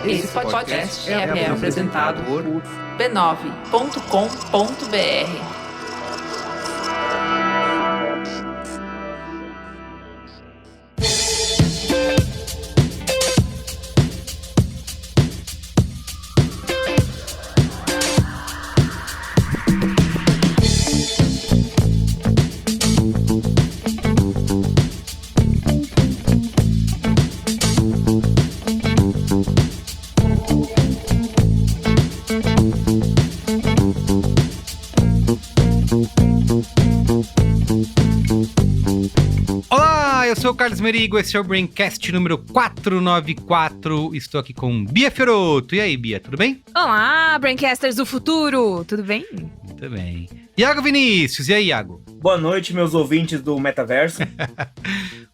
Esse podcast é apresentado por b9.com.br. Olá, eu sou o Carlos Merigo, esse é o Braincast número 494. Estou aqui com Bia Fiorotto. E aí, Bia, tudo bem? Olá, Braincasters do futuro, tudo bem? Muito bem. Iago Vinícius, e aí, Iago? Boa noite, meus ouvintes do Metaverso.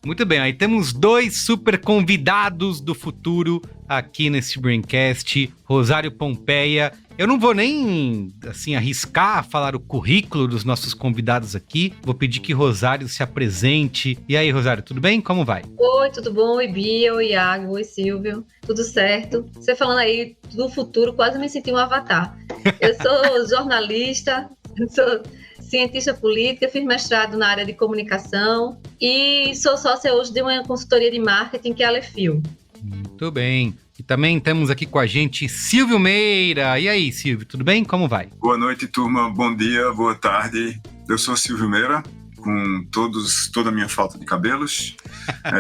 Muito bem, aí temos dois super convidados do futuro aqui nesse Braincast, Rosário Pompeia. Eu não vou nem, assim, arriscar falar o currículo dos nossos convidados aqui. Vou pedir que Rosário se apresente. E aí, Rosário, tudo bem? Como vai? Oi, tudo bom? Oi, Bia, oi, Iago, oi, Silvio. Tudo certo? Você falando aí do futuro, quase me senti um avatar. Eu sou jornalista, sou cientista política, fiz mestrado na área de comunicação e sou sócia hoje de uma consultoria de marketing que é a Alefil. Muito bem. E também temos aqui com a gente Silvio Meira. E aí, Silvio, tudo bem? Como vai? Boa noite, turma. Bom dia, boa tarde. Eu sou Silvio Meira, com toda a minha falta de cabelos.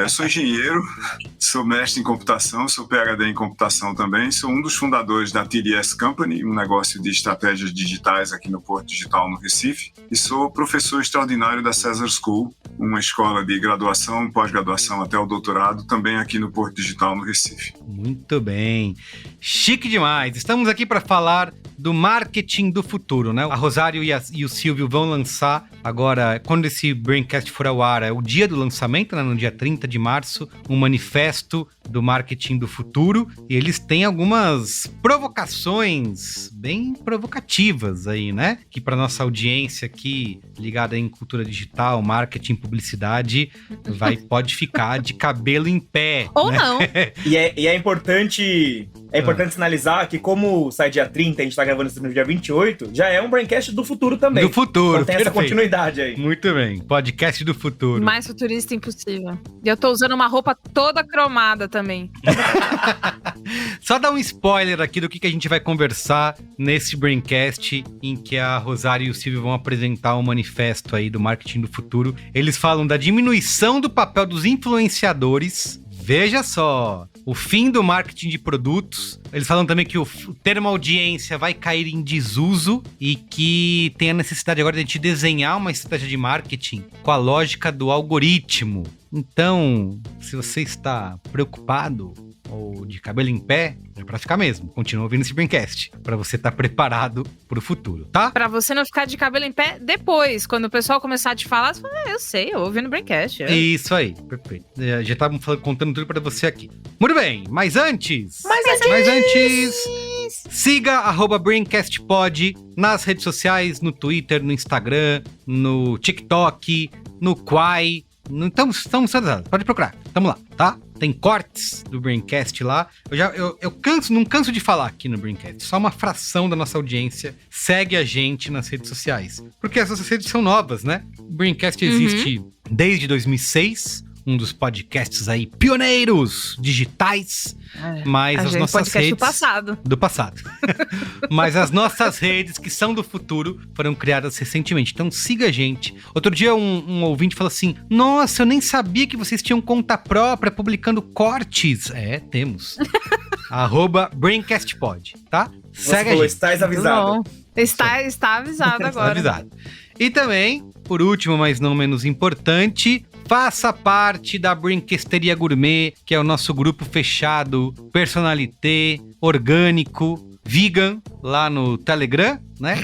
Sou engenheiro, sou mestre em computação, sou PhD em computação também. Sou um dos fundadores da TDS Company, um negócio de estratégias digitais aqui no Porto Digital, no Recife. E sou professor extraordinário da Cesar School, uma escola de graduação, pós-graduação até o doutorado, também aqui no Porto Digital, no Recife. Muito bem. Chique demais. Estamos aqui para falar do marketing do futuro, né? A Rosário e o Silvio vão lançar agora, quando esse Braincast for ao ar, é o dia do lançamento, né? No dia 30 de março, um manifesto do marketing do futuro. E eles têm algumas provocações bem provocativas aí, né? Que para nossa audiência aqui, ligada em cultura digital, marketing, publicidade, pode ficar de cabelo em pé. Ou né? não. E é importante sinalizar que, como sai dia 30, a gente tá gravando isso no dia 28, já é um Braincast do futuro também. Do futuro, então tem essa perfeito. continuidade aí. Muito bem, podcast do futuro. Mais futurista impossível. E eu tô usando uma roupa toda cromada também. Só dar um spoiler aqui do que a gente vai conversar nesse Braincast, em que a Rosário e o Silvio vão apresentar um manifesto aí do marketing do futuro. Eles falam da diminuição do papel dos influenciadores. Veja só, o fim do marketing de produtos. Eles falam também que o termo audiência vai cair em desuso e que tem a necessidade agora de a gente desenhar uma estratégia de marketing com a lógica do algoritmo. Então, se você está preocupado ou de cabelo em pé, é pra ficar mesmo. Continua ouvindo esse Braincast, pra você estar preparado pro futuro, tá? Pra você não ficar de cabelo em pé depois. Quando o pessoal começar a te falar, você fala, eu sei, eu ouvi no Braincast. Isso aí, perfeito. Já estavam contando tudo pra você aqui. Muito bem, mas antes, siga @BraincastPod nas redes sociais, no Twitter, no Instagram, no TikTok, no Quai. Estamos pode procurar, tamo lá, tá? Tem cortes do Braincast lá. Eu não canso de falar aqui no Braincast. Só uma fração da nossa audiência segue a gente nas redes sociais. Porque essas redes são novas, né? O Braincast existe desde 2006. Um dos podcasts aí pioneiros digitais. Mas as nossas redes... do passado. Mas as nossas redes, que são do futuro, foram criadas recentemente. Então siga a gente. Outro dia um ouvinte falou assim, nossa, eu nem sabia que vocês tinham conta própria publicando cortes. Temos. @BraincastPod, tá? Segue a gente. Estás avisado. Está avisado agora. Está avisado. E também, por último, mas não menos importante, faça parte da Braincasteria Gourmet, que é o nosso grupo fechado, personalité, orgânico, vegan, lá no Telegram, né?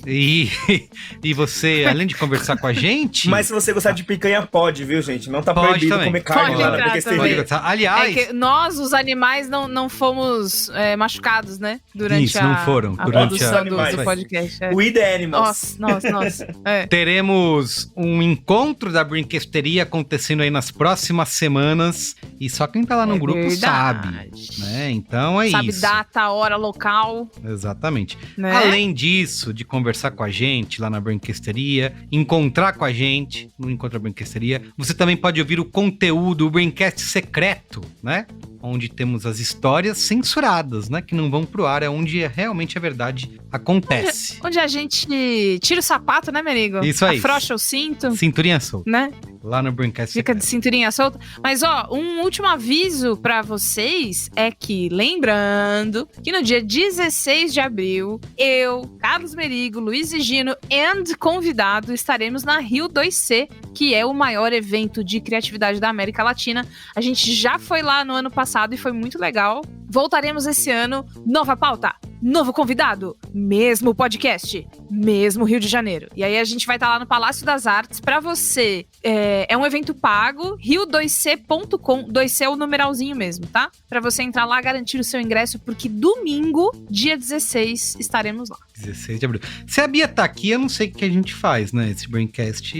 E você, além de conversar com a gente... Mas se você gostar de picanha, pode, viu, gente? Não tá Pode proibido também. comer carne Pode lá na entrar Pode também. Branquesteria. gostar. Aliás... É que nós, os animais, não fomos machucados, né? Durante Isso, não foram. a Durante produção a- do Animais. podcast. É. We the Animals. Nossa. É. Teremos um encontro da Brinquesteria acontecendo aí nas próximas semanas. E só quem tá lá no É grupo sabe, verdade. né? Então é Sabe isso. data, hora, local, Exatamente. né? Além disso, de conversar com a gente lá na Brinquesteria, encontrar com a gente no Encontro da Brinquesteria, você também pode ouvir o conteúdo, o Braincast secreto, né? Onde temos as histórias censuradas, né? Que não vão pro ar, é onde realmente a verdade acontece. Onde a gente tira o sapato, né, Merigo? Isso aí. Afrouxa o cinto, Cinturinha solta, né? lá no Braincast Fica secreto. de cinturinha solta. Mas, ó, um último aviso pra vocês é que, lembrando que no dia 16 de abril, eu, Carlos Merigo, Luiz e Gino e convidado estaremos na Rio 2C, que é o maior evento de criatividade da América Latina. A gente já foi lá no ano passado e foi muito legal. Voltaremos esse ano. Nova pauta, novo convidado, mesmo podcast, mesmo Rio de Janeiro. E aí a gente vai estar lá no Palácio das Artes pra você. É um evento pago, rio2c.com, 2C é o numeralzinho mesmo, tá? Pra você entrar lá, garantir o seu ingresso, porque domingo, dia 16, estaremos lá. 16 de abril. Se a Bia tá aqui, eu não sei o que a gente faz, né? Esse Braincast,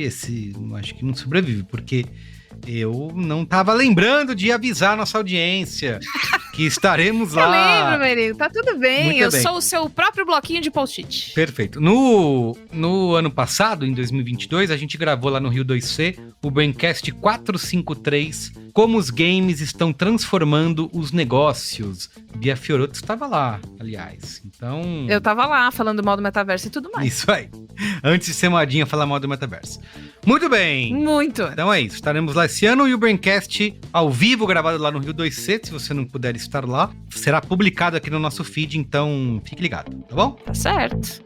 acho que não sobrevive, porque eu não tava lembrando de avisar a nossa audiência que estaremos Eu lá. lembro, Merigo, tá tudo bem. Muito Eu bem. sou o seu próprio bloquinho de post-it. Perfeito. No ano passado, em 2022, a gente gravou lá no Rio 2C o Braincast 453, como os games estão transformando os negócios. Bia Fiorotto estava lá, aliás. Então... Eu tava lá, falando mal do metaverso e tudo mais. Isso aí. Antes de ser modinha falar mal do metaverso. Muito bem. Muito. Então é isso, estaremos lá esse ano e o Braincast ao vivo, gravado lá no Rio 2C, se você não puder estar lá, será publicado aqui no nosso feed, então fique ligado, tá bom? Tá certo.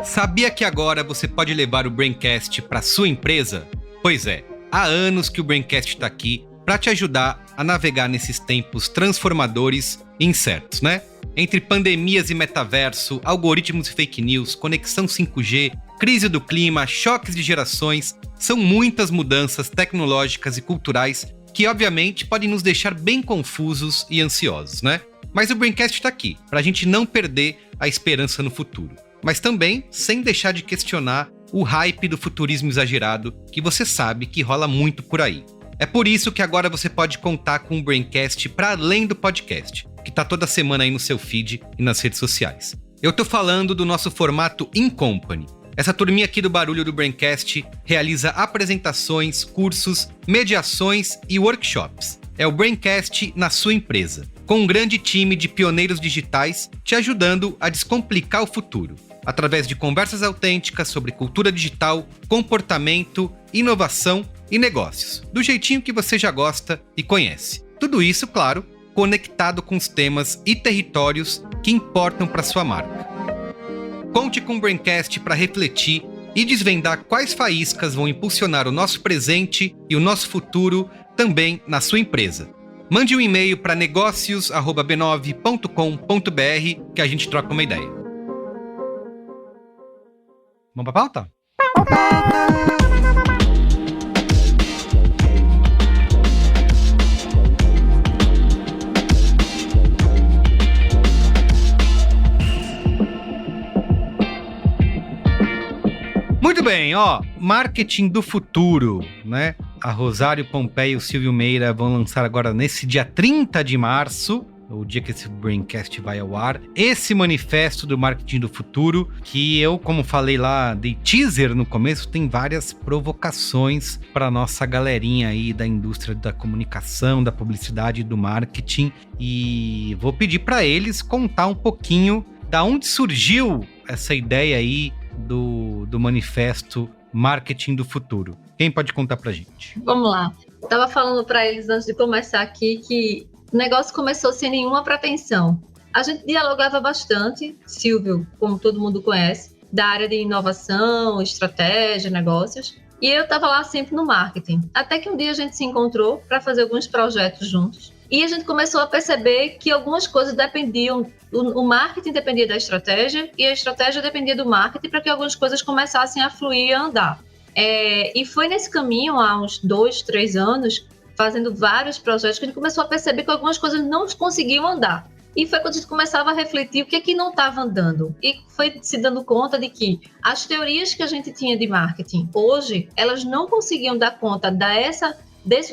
Sabia que agora você pode levar o Braincast para sua empresa? Pois é, há anos que o Braincast está aqui para te ajudar a navegar nesses tempos transformadores e incertos, né? Entre pandemias e metaverso, algoritmos e fake news, conexão 5G, crise do clima, choques de gerações, são muitas mudanças tecnológicas e culturais que, obviamente, podem nos deixar bem confusos e ansiosos, né? Mas o Braincast está aqui, para a gente não perder a esperança no futuro. Mas também sem deixar de questionar o hype do futurismo exagerado que você sabe que rola muito por aí. É por isso que agora você pode contar com o Braincast para além do podcast, que tá toda semana aí no seu feed e nas redes sociais. Eu tô falando do nosso formato In Company. Essa turminha aqui do Barulho do Braincast realiza apresentações, cursos, mediações e workshops. É o Braincast na sua empresa, com um grande time de pioneiros digitais te ajudando a descomplicar o futuro, através de conversas autênticas sobre cultura digital, comportamento, inovação e negócios, do jeitinho que você já gosta e conhece. Tudo isso, claro, conectado com os temas e territórios que importam para sua marca. Conte com o Braincast para refletir e desvendar quais faíscas vão impulsionar o nosso presente e o nosso futuro também na sua empresa. Mande um e-mail para negócios@b9.com.br que a gente troca uma ideia. Vamos pra pauta? Muito bem, ó, marketing do futuro, né? A Rosário Pompeia e o Silvio Meira vão lançar agora nesse dia 30 de março, o dia que esse Braincast vai ao ar, esse manifesto do marketing do futuro, que eu, como falei lá, dei teaser no começo, tem várias provocações para nossa galerinha aí da indústria da comunicação, da publicidade e do marketing, e vou pedir para eles contar um pouquinho da onde surgiu essa ideia aí do manifesto Marketing do Futuro. Quem pode contar pra gente? Vamos lá. Eu tava falando para eles antes de começar aqui que o negócio começou sem nenhuma pretensão. A gente dialogava bastante, Silvio, como todo mundo conhece, da área de inovação, estratégia, negócios. E eu estava lá sempre no marketing. Até que um dia a gente se encontrou para fazer alguns projetos juntos. E a gente começou a perceber que algumas coisas dependiam, o marketing dependia da estratégia e a estratégia dependia do marketing para que algumas coisas começassem a fluir e a andar. E foi nesse caminho, há uns 2, 3 anos, fazendo vários projetos, que a gente começou a perceber que algumas coisas não conseguiam andar. E foi quando a gente começava a refletir o que é que não estava andando. E foi se dando conta de que as teorias que a gente tinha de marketing hoje, elas não conseguiam dar conta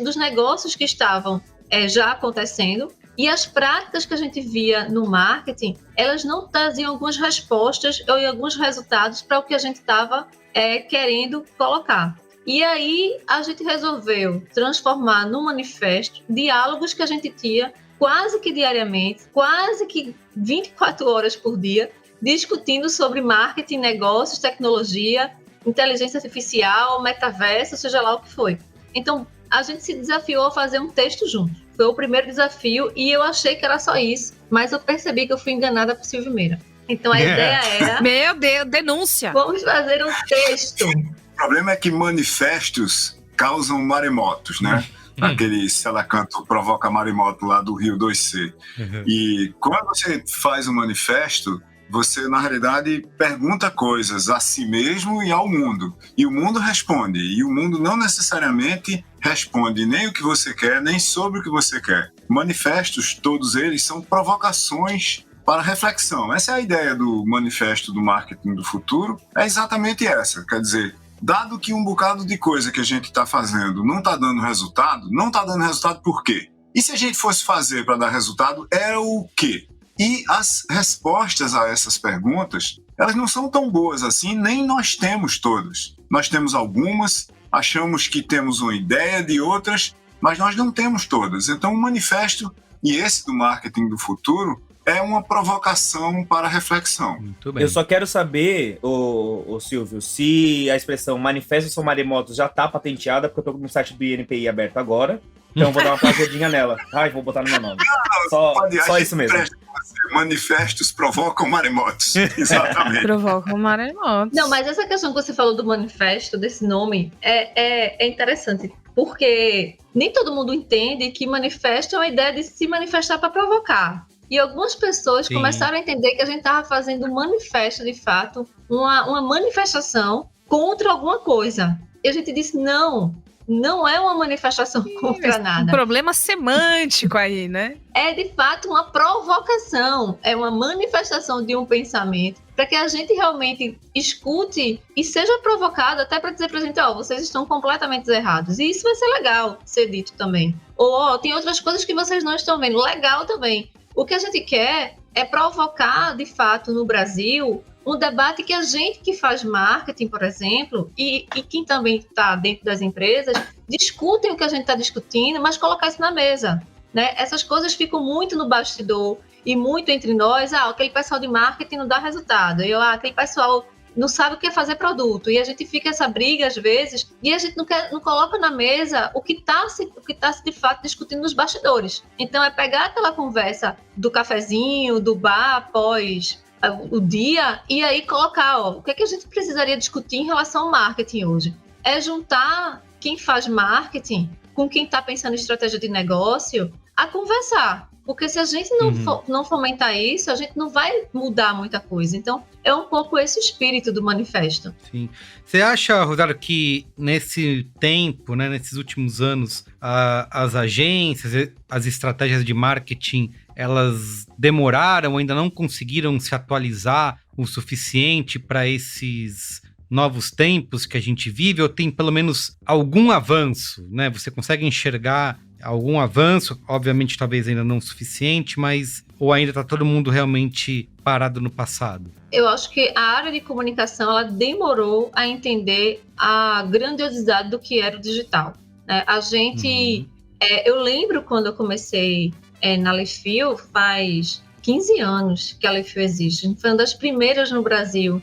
dos negócios que estavam já acontecendo. E as práticas que a gente via no marketing, elas não traziam algumas respostas ou alguns resultados para o que a gente estava querendo colocar. E aí a gente resolveu transformar no manifesto diálogos que a gente tinha quase que diariamente, quase que 24 horas por dia, discutindo sobre marketing, negócios, tecnologia, inteligência artificial, metaverso, seja lá o que foi. Então, a gente se desafiou a fazer um texto junto. Foi o primeiro desafio e eu achei que era só isso, mas eu percebi que eu fui enganada por Silvio Meira. Então, a ideia era... Meu Deus, denúncia! Vamos fazer um texto. O problema é que manifestos causam maremotos, né? Aquele Selacanto provoca maremoto lá do Rio 2C. E quando você faz um manifesto, você, na realidade, pergunta coisas a si mesmo e ao mundo. E o mundo responde. E o mundo não necessariamente responde nem o que você quer, nem sobre o que você quer. Manifestos, todos eles, são provocações para reflexão. Essa é a ideia do manifesto do marketing do futuro. É exatamente essa. Quer dizer, dado que um bocado de coisa que a gente está fazendo não está dando resultado, não está dando resultado por quê? E se a gente fosse fazer para dar resultado, era o quê? E as respostas a essas perguntas, elas não são tão boas assim, nem nós temos todas. Nós temos algumas, achamos que temos uma ideia de outras, mas nós não temos todas. Então, o manifesto, e esse do marketing do futuro, é uma provocação para reflexão. Muito bem. Eu só quero saber, ô Silvio, se a expressão manifestos são maremotos já está patenteada, porque eu tô no site do INPI aberto agora, então vou dar uma passadinha nela. Ai, vou botar no meu nome. Só isso mesmo. Manifestos provocam maremotos. Exatamente. Provocam maremotos. Não, mas essa questão que você falou do manifesto, desse nome, é interessante. Porque nem todo mundo entende que manifesto é uma ideia de se manifestar para provocar. E algumas pessoas começaram a entender que a gente estava fazendo um manifesto, de fato, uma manifestação contra alguma coisa. E a gente disse, não é uma manifestação contra nada. Um problema semântico aí, né? É, de fato, uma provocação. É uma manifestação de um pensamento para que a gente realmente escute e seja provocado até para dizer pra gente, vocês estão completamente errados. E isso vai ser legal ser dito também. Ou, tem outras coisas que vocês não estão vendo. Legal também. O que a gente quer é provocar, de fato, no Brasil, um debate que a gente que faz marketing, por exemplo, e quem também está dentro das empresas, discutem o que a gente está discutindo, mas colocar isso na mesa, né? Essas coisas ficam muito no bastidor e muito entre nós. Aquele pessoal de marketing não dá resultado. Aquele pessoal não sabe o que é fazer produto. E a gente fica essa briga, às vezes, e a gente não coloca na mesa o que está se de fato discutindo nos bastidores. Então, é pegar aquela conversa do cafezinho, do bar após o dia, e aí colocar, o que é que a gente precisaria discutir em relação ao marketing hoje? É juntar quem faz marketing com quem está pensando em estratégia de negócio a conversar. Porque se a gente não fomentar isso, a gente não vai mudar muita coisa. Então, é um pouco esse o espírito do manifesto. Sim. Você acha, Rosário, que nesse tempo, né, nesses últimos anos, as agências, as estratégias de marketing, elas demoraram, ainda não conseguiram se atualizar o suficiente para esses novos tempos que a gente vive? Ou tem pelo menos algum avanço, né? Você consegue enxergar algum avanço, obviamente talvez ainda não suficiente, mas ou ainda está todo mundo realmente parado no passado? Eu acho que a área de comunicação ela demorou a entender a grandiosidade do que era o digital, né? A gente, eu lembro quando eu comecei na Lefil, faz 15 anos que a Lefil existe. A gente foi uma das primeiras no Brasil.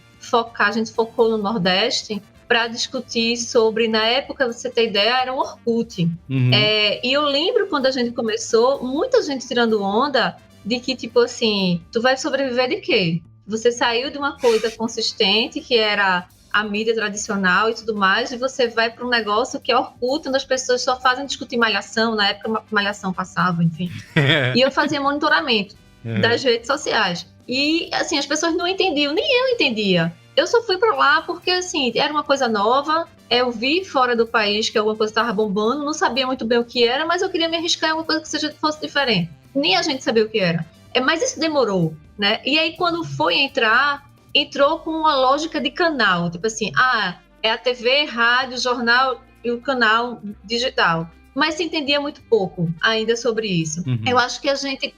A gente focou no Nordeste para discutir sobre, na época, você ter ideia, era um Orkut. E eu lembro quando a gente começou, muita gente tirando onda de que, tipo assim, tu vai sobreviver de quê? Você saiu de uma coisa consistente, que era a mídia tradicional e tudo mais, e você vai para um negócio que é Orkut, onde as pessoas só fazem discutir malhação, na época malhação passava, enfim. E eu fazia monitoramento das redes sociais. E, assim, as pessoas não entendiam, nem eu entendia. Eu só fui para lá porque, assim, era uma coisa nova, eu vi fora do país que alguma coisa estava bombando, não sabia muito bem o que era, mas eu queria me arriscar em alguma coisa que fosse diferente. Nem a gente sabia o que era. Mas isso demorou, né? E aí, quando foi entrou com uma lógica de canal, tipo assim, é a TV, rádio, jornal e o canal digital. Mas se entendia muito pouco ainda sobre isso. Eu acho que a gente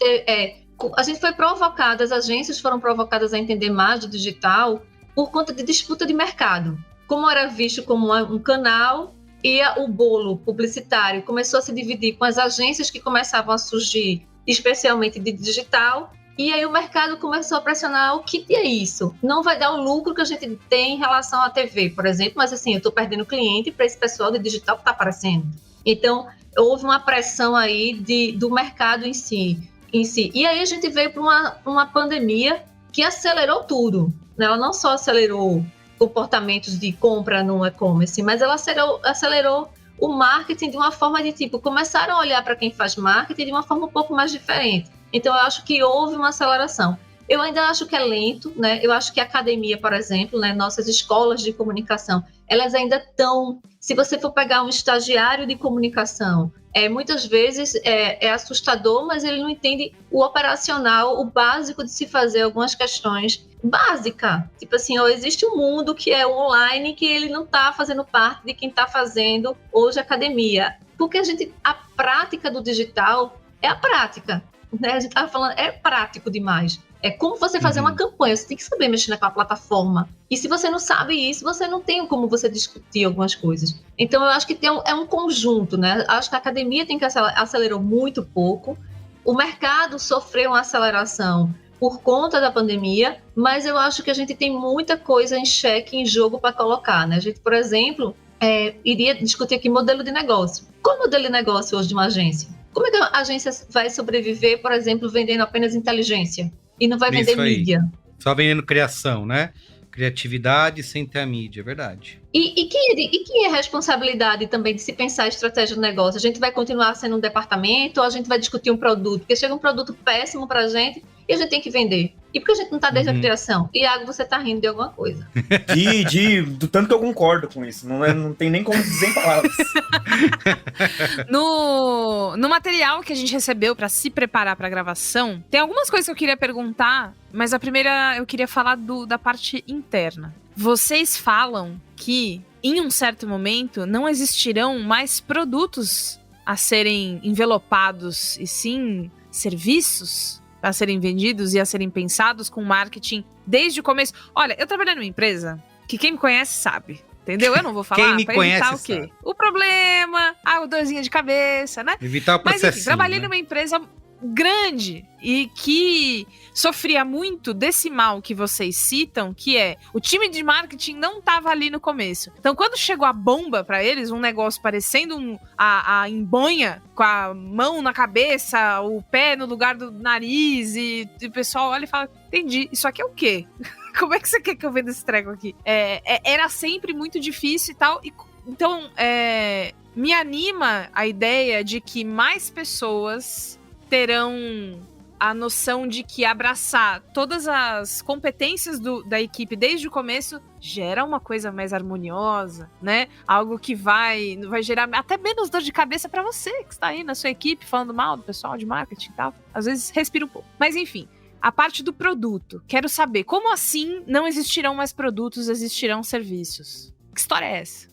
foi provocada, as agências foram provocadas a entender mais do digital por conta de disputa de mercado. Como era visto como um canal, e o bolo publicitário começou a se dividir com as agências que começavam a surgir, especialmente de digital, e aí o mercado começou a pressionar: o que é isso? Não vai dar o lucro que a gente tem em relação à TV, por exemplo, mas assim, eu estou perdendo cliente para esse pessoal de digital que está aparecendo. Então, houve uma pressão aí do mercado em si. E aí a gente veio para uma pandemia que acelerou tudo. Ela não só acelerou comportamentos de compra no e-commerce, mas ela acelerou o marketing de uma forma de começaram a olhar para quem faz marketing de uma forma um pouco mais diferente. Então, eu acho que houve uma aceleração. Eu ainda acho que é lento, né? Eu acho que a academia, por exemplo, né, nossas escolas de comunicação, elas ainda estão... Se você for pegar um estagiário de comunicação, muitas vezes é assustador, mas ele não entende o operacional, o básico de se fazer algumas questões básicas. Tipo assim, existe um mundo que é online, que ele não está fazendo parte de quem está fazendo hoje a academia. Porque a prática do digital é a prática. Né? A gente estava falando, é prático demais. É como você fazer uma campanha, você tem que saber mexer naquela plataforma. E se você não sabe isso, você não tem como você discutir algumas coisas. Então, eu acho que é um conjunto, né? Acho que a academia acelerou muito pouco. O mercado sofreu uma aceleração por conta da pandemia, mas eu acho que a gente tem muita coisa em xeque, em jogo para colocar, né? A gente, por exemplo, iria discutir aqui modelo de negócio. Qual é o modelo de negócio hoje de uma agência? Como é que a agência vai sobreviver, por exemplo, vendendo apenas inteligência? E não vai vender mídia. Só vendendo criação, né? Criatividade sem ter a mídia, é verdade. E quem é a responsabilidade também de se pensar a estratégia do negócio? A gente vai continuar sendo um departamento ou a gente vai discutir um produto? Porque chega um produto péssimo pra gente e a gente tem que vender. E por que a gente não tá desde a criação? Iago, você tá rindo de alguma coisa. Do tanto que eu concordo com isso. Não tem nem como dizer em palavras. No material que a gente recebeu pra se preparar pra gravação, tem algumas coisas que eu queria perguntar, mas a primeira eu queria falar da parte interna. Vocês falam que, em um certo momento, não existirão mais produtos a serem envelopados, e sim serviços a serem vendidos e a serem pensados com marketing desde o começo. Olha, eu trabalhei numa empresa que quem me conhece sabe, entendeu? Eu não vou falar quem pra me evitar conhece, o quê? sabe. O problema, a dorzinha de cabeça, né? Evitar o processo. Mas enfim, trabalhei numa empresa grande e que sofria muito desse mal que vocês citam, que é o time de marketing não estava ali no começo. Então, quando chegou a bomba para eles, um negócio parecendo a embonha, com a mão na cabeça, o pé no lugar do nariz, e o pessoal olha e fala: entendi, isso aqui é o quê? Como é que você quer que eu venda esse treco aqui? Era sempre muito difícil e tal, então me anima a ideia de que mais pessoas terão a noção de que abraçar todas as competências da equipe desde o começo gera uma coisa mais harmoniosa, né? Algo que vai gerar até menos dor de cabeça para você que está aí na sua equipe falando mal do pessoal de marketing e tal. Às vezes respira um pouco. Mas enfim, a parte do produto. Quero saber, como assim não existirão mais produtos, existirão serviços? Que história é essa?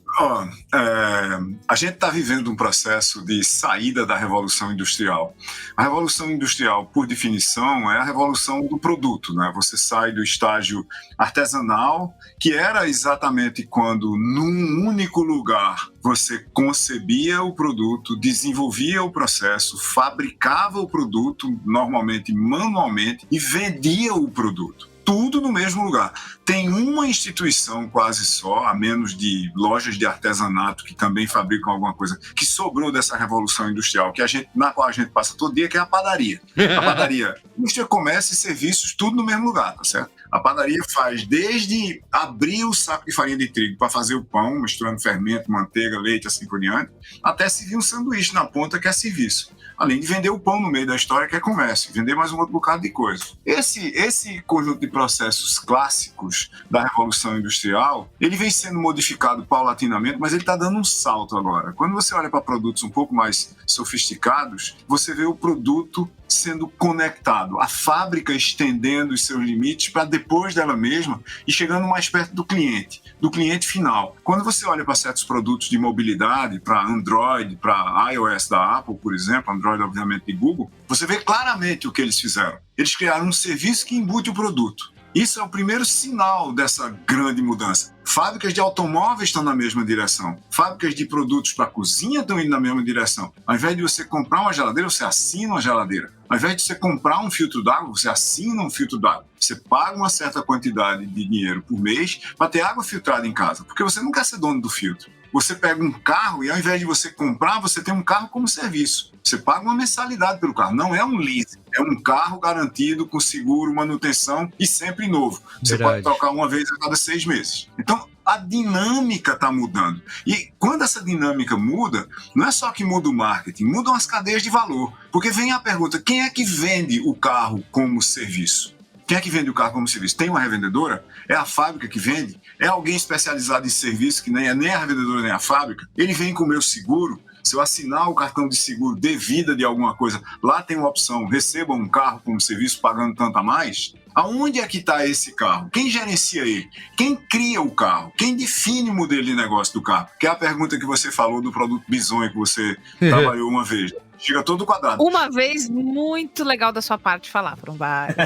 A gente está vivendo um processo de saída da Revolução Industrial. A Revolução Industrial, por definição, é a revolução do produto, né? Você sai do estágio artesanal, que era exatamente quando, num único lugar, você concebia o produto, desenvolvia o processo, fabricava o produto, normalmente manualmente, e vendia o produto. tudo no mesmo lugar. Tem uma instituição quase só, a menos de lojas de artesanato que também fabricam alguma coisa, que sobrou dessa revolução industrial, na qual a gente passa todo dia, que é a padaria. A padaria, indústria, comércio e serviços, tudo no mesmo lugar, tá certo? A padaria faz desde abrir o saco de farinha de trigo para fazer o pão, misturando fermento, manteiga, leite, assim por diante, até servir um sanduíche na ponta, que é serviço. Além de vender o pão no meio da história, que é comércio, vender mais um outro bocado de coisa. Esse conjunto de processos clássicos da Revolução Industrial, ele vem sendo modificado paulatinamente, mas ele está dando um salto agora. Quando você olha para produtos um pouco mais sofisticados, você vê o produto sendo conectado, a fábrica estendendo os seus limites para depois dela mesma e chegando mais perto do cliente final. Quando você olha para certos produtos de mobilidade, para Android, para iOS da Apple, por exemplo, Android obviamente de Google, você vê claramente o que eles fizeram. Eles criaram um serviço que embute o produto. Isso é o primeiro sinal dessa grande mudança. Fábricas de automóveis estão na mesma direção. Fábricas de produtos para cozinha estão indo na mesma direção. Ao invés de você comprar uma geladeira, você assina uma geladeira. Ao invés de você comprar um filtro d'água, você assina um filtro d'água. Você paga uma certa quantidade de dinheiro por mês para ter água filtrada em casa, porque você não quer ser dono do filtro. Você pega um carro e ao invés de você comprar, você tem um carro como serviço. Você paga uma mensalidade pelo carro, não é um leasing. É um carro garantido com seguro, manutenção e sempre novo. Você pode trocar uma vez a cada 6 meses. Então, a dinâmica está mudando. E quando essa dinâmica muda, não é só que muda o marketing, mudam as cadeias de valor. Porque vem a pergunta, quem é que vende o carro como serviço? Quem é que vende o carro como serviço? Tem uma revendedora? É a fábrica que vende? É alguém especializado em serviço que nem é nem a revendedora nem a fábrica? Ele vem com o meu seguro? Se eu assinar o cartão de seguro de vida de alguma coisa, lá tem uma opção, receba um carro como serviço pagando tanto a mais? Aonde é que está esse carro? Quem gerencia ele? Quem cria o carro? Quem define o modelo de negócio do carro? Que é a pergunta que você falou do produto Bizonho que você trabalhou uma vez. Chega todo quadrado. Uma vez, muito legal da sua parte falar, foram vários.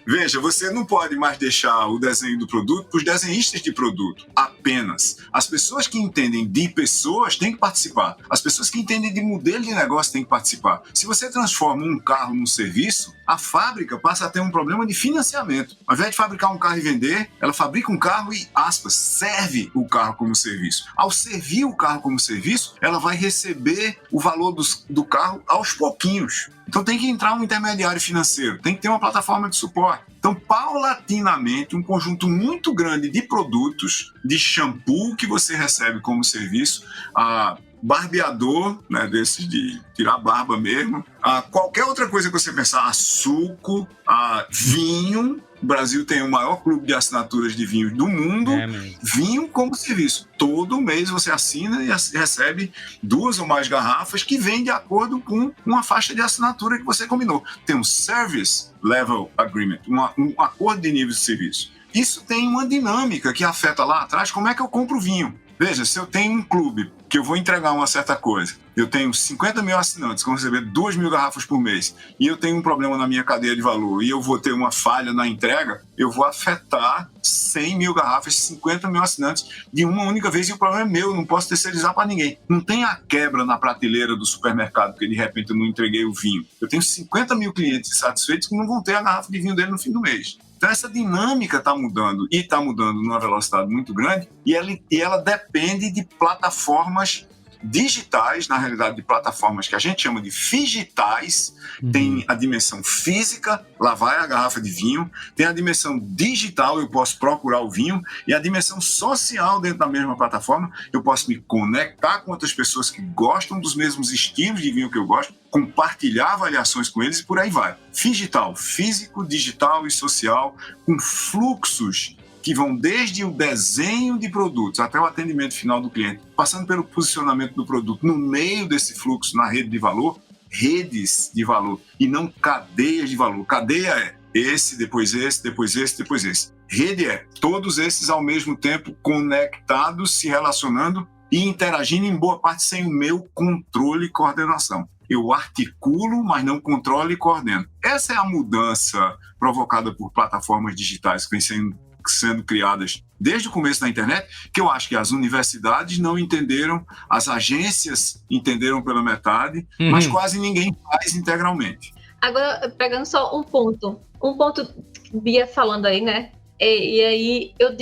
Veja, você não pode mais deixar o desenho do produto para os desenhistas de produto, apenas. As pessoas que entendem de pessoas têm que participar. As pessoas que entendem de modelo de negócio têm que participar. Se você transforma um carro num serviço, a fábrica passa a ter um problema de financiamento. Ao invés de fabricar um carro e vender, ela fabrica um carro e, aspas, serve o carro como serviço. Ao servir o carro como serviço, ela vai receber o valor do carro aos pouquinhos. Então tem que entrar um intermediário financeiro, tem que ter uma plataforma de suporte. Então, paulatinamente, um conjunto muito grande de produtos, de shampoo que você recebe como serviço, barbeador, né, desses de tirar barba mesmo, qualquer outra coisa que você pensar, suco, vinho. O Brasil tem o maior clube de assinaturas de vinhos do mundo. Vinho como serviço. Todo mês você assina e recebe 2 ou mais garrafas que vêm de acordo com uma faixa de assinatura que você combinou. Tem um Service Level Agreement, um acordo de nível de serviço. Isso tem uma dinâmica que afeta lá atrás como é que eu compro vinho. Veja, se eu tenho um clube que eu vou entregar uma certa coisa, eu tenho 50 mil assinantes que vão receber 2 mil garrafas por mês, e eu tenho um problema na minha cadeia de valor, e eu vou ter uma falha na entrega, eu vou afetar 100 mil garrafas, 50 mil assinantes de uma única vez, e o problema é meu, eu não posso terceirizar para ninguém. Não tem a quebra na prateleira do supermercado, porque de repente eu não entreguei o vinho. Eu tenho 50 mil clientes satisfeitos que não vão ter a garrafa de vinho dele no fim do mês. Então essa dinâmica está mudando, e está mudando numa velocidade muito grande, e ela depende de plataformas digitais, na realidade de plataformas que a gente chama de figitais. Tem a dimensão física, lá vai a garrafa de vinho, tem a dimensão digital, eu posso procurar o vinho, e a dimensão social dentro da mesma plataforma, eu posso me conectar com outras pessoas que gostam dos mesmos estilos de vinho que eu gosto, compartilhar avaliações com eles e por aí vai. Figital, físico, digital e social, com fluxos que vão desde o desenho de produtos até o atendimento final do cliente, passando pelo posicionamento do produto no meio desse fluxo na rede de valor, redes de valor e não cadeias de valor. Cadeia é esse, depois esse, depois esse, depois esse. Rede é todos esses ao mesmo tempo conectados, se relacionando e interagindo, em boa parte sem o meu controle e coordenação. Eu articulo, mas não controlo e coordeno. Essa é a mudança provocada por plataformas digitais que vem sendo criadas desde o começo da internet, que eu acho que as universidades não entenderam, as agências entenderam pela metade, mas quase ninguém faz integralmente. Agora, pegando só um ponto Bia falando aí, né? E aí eu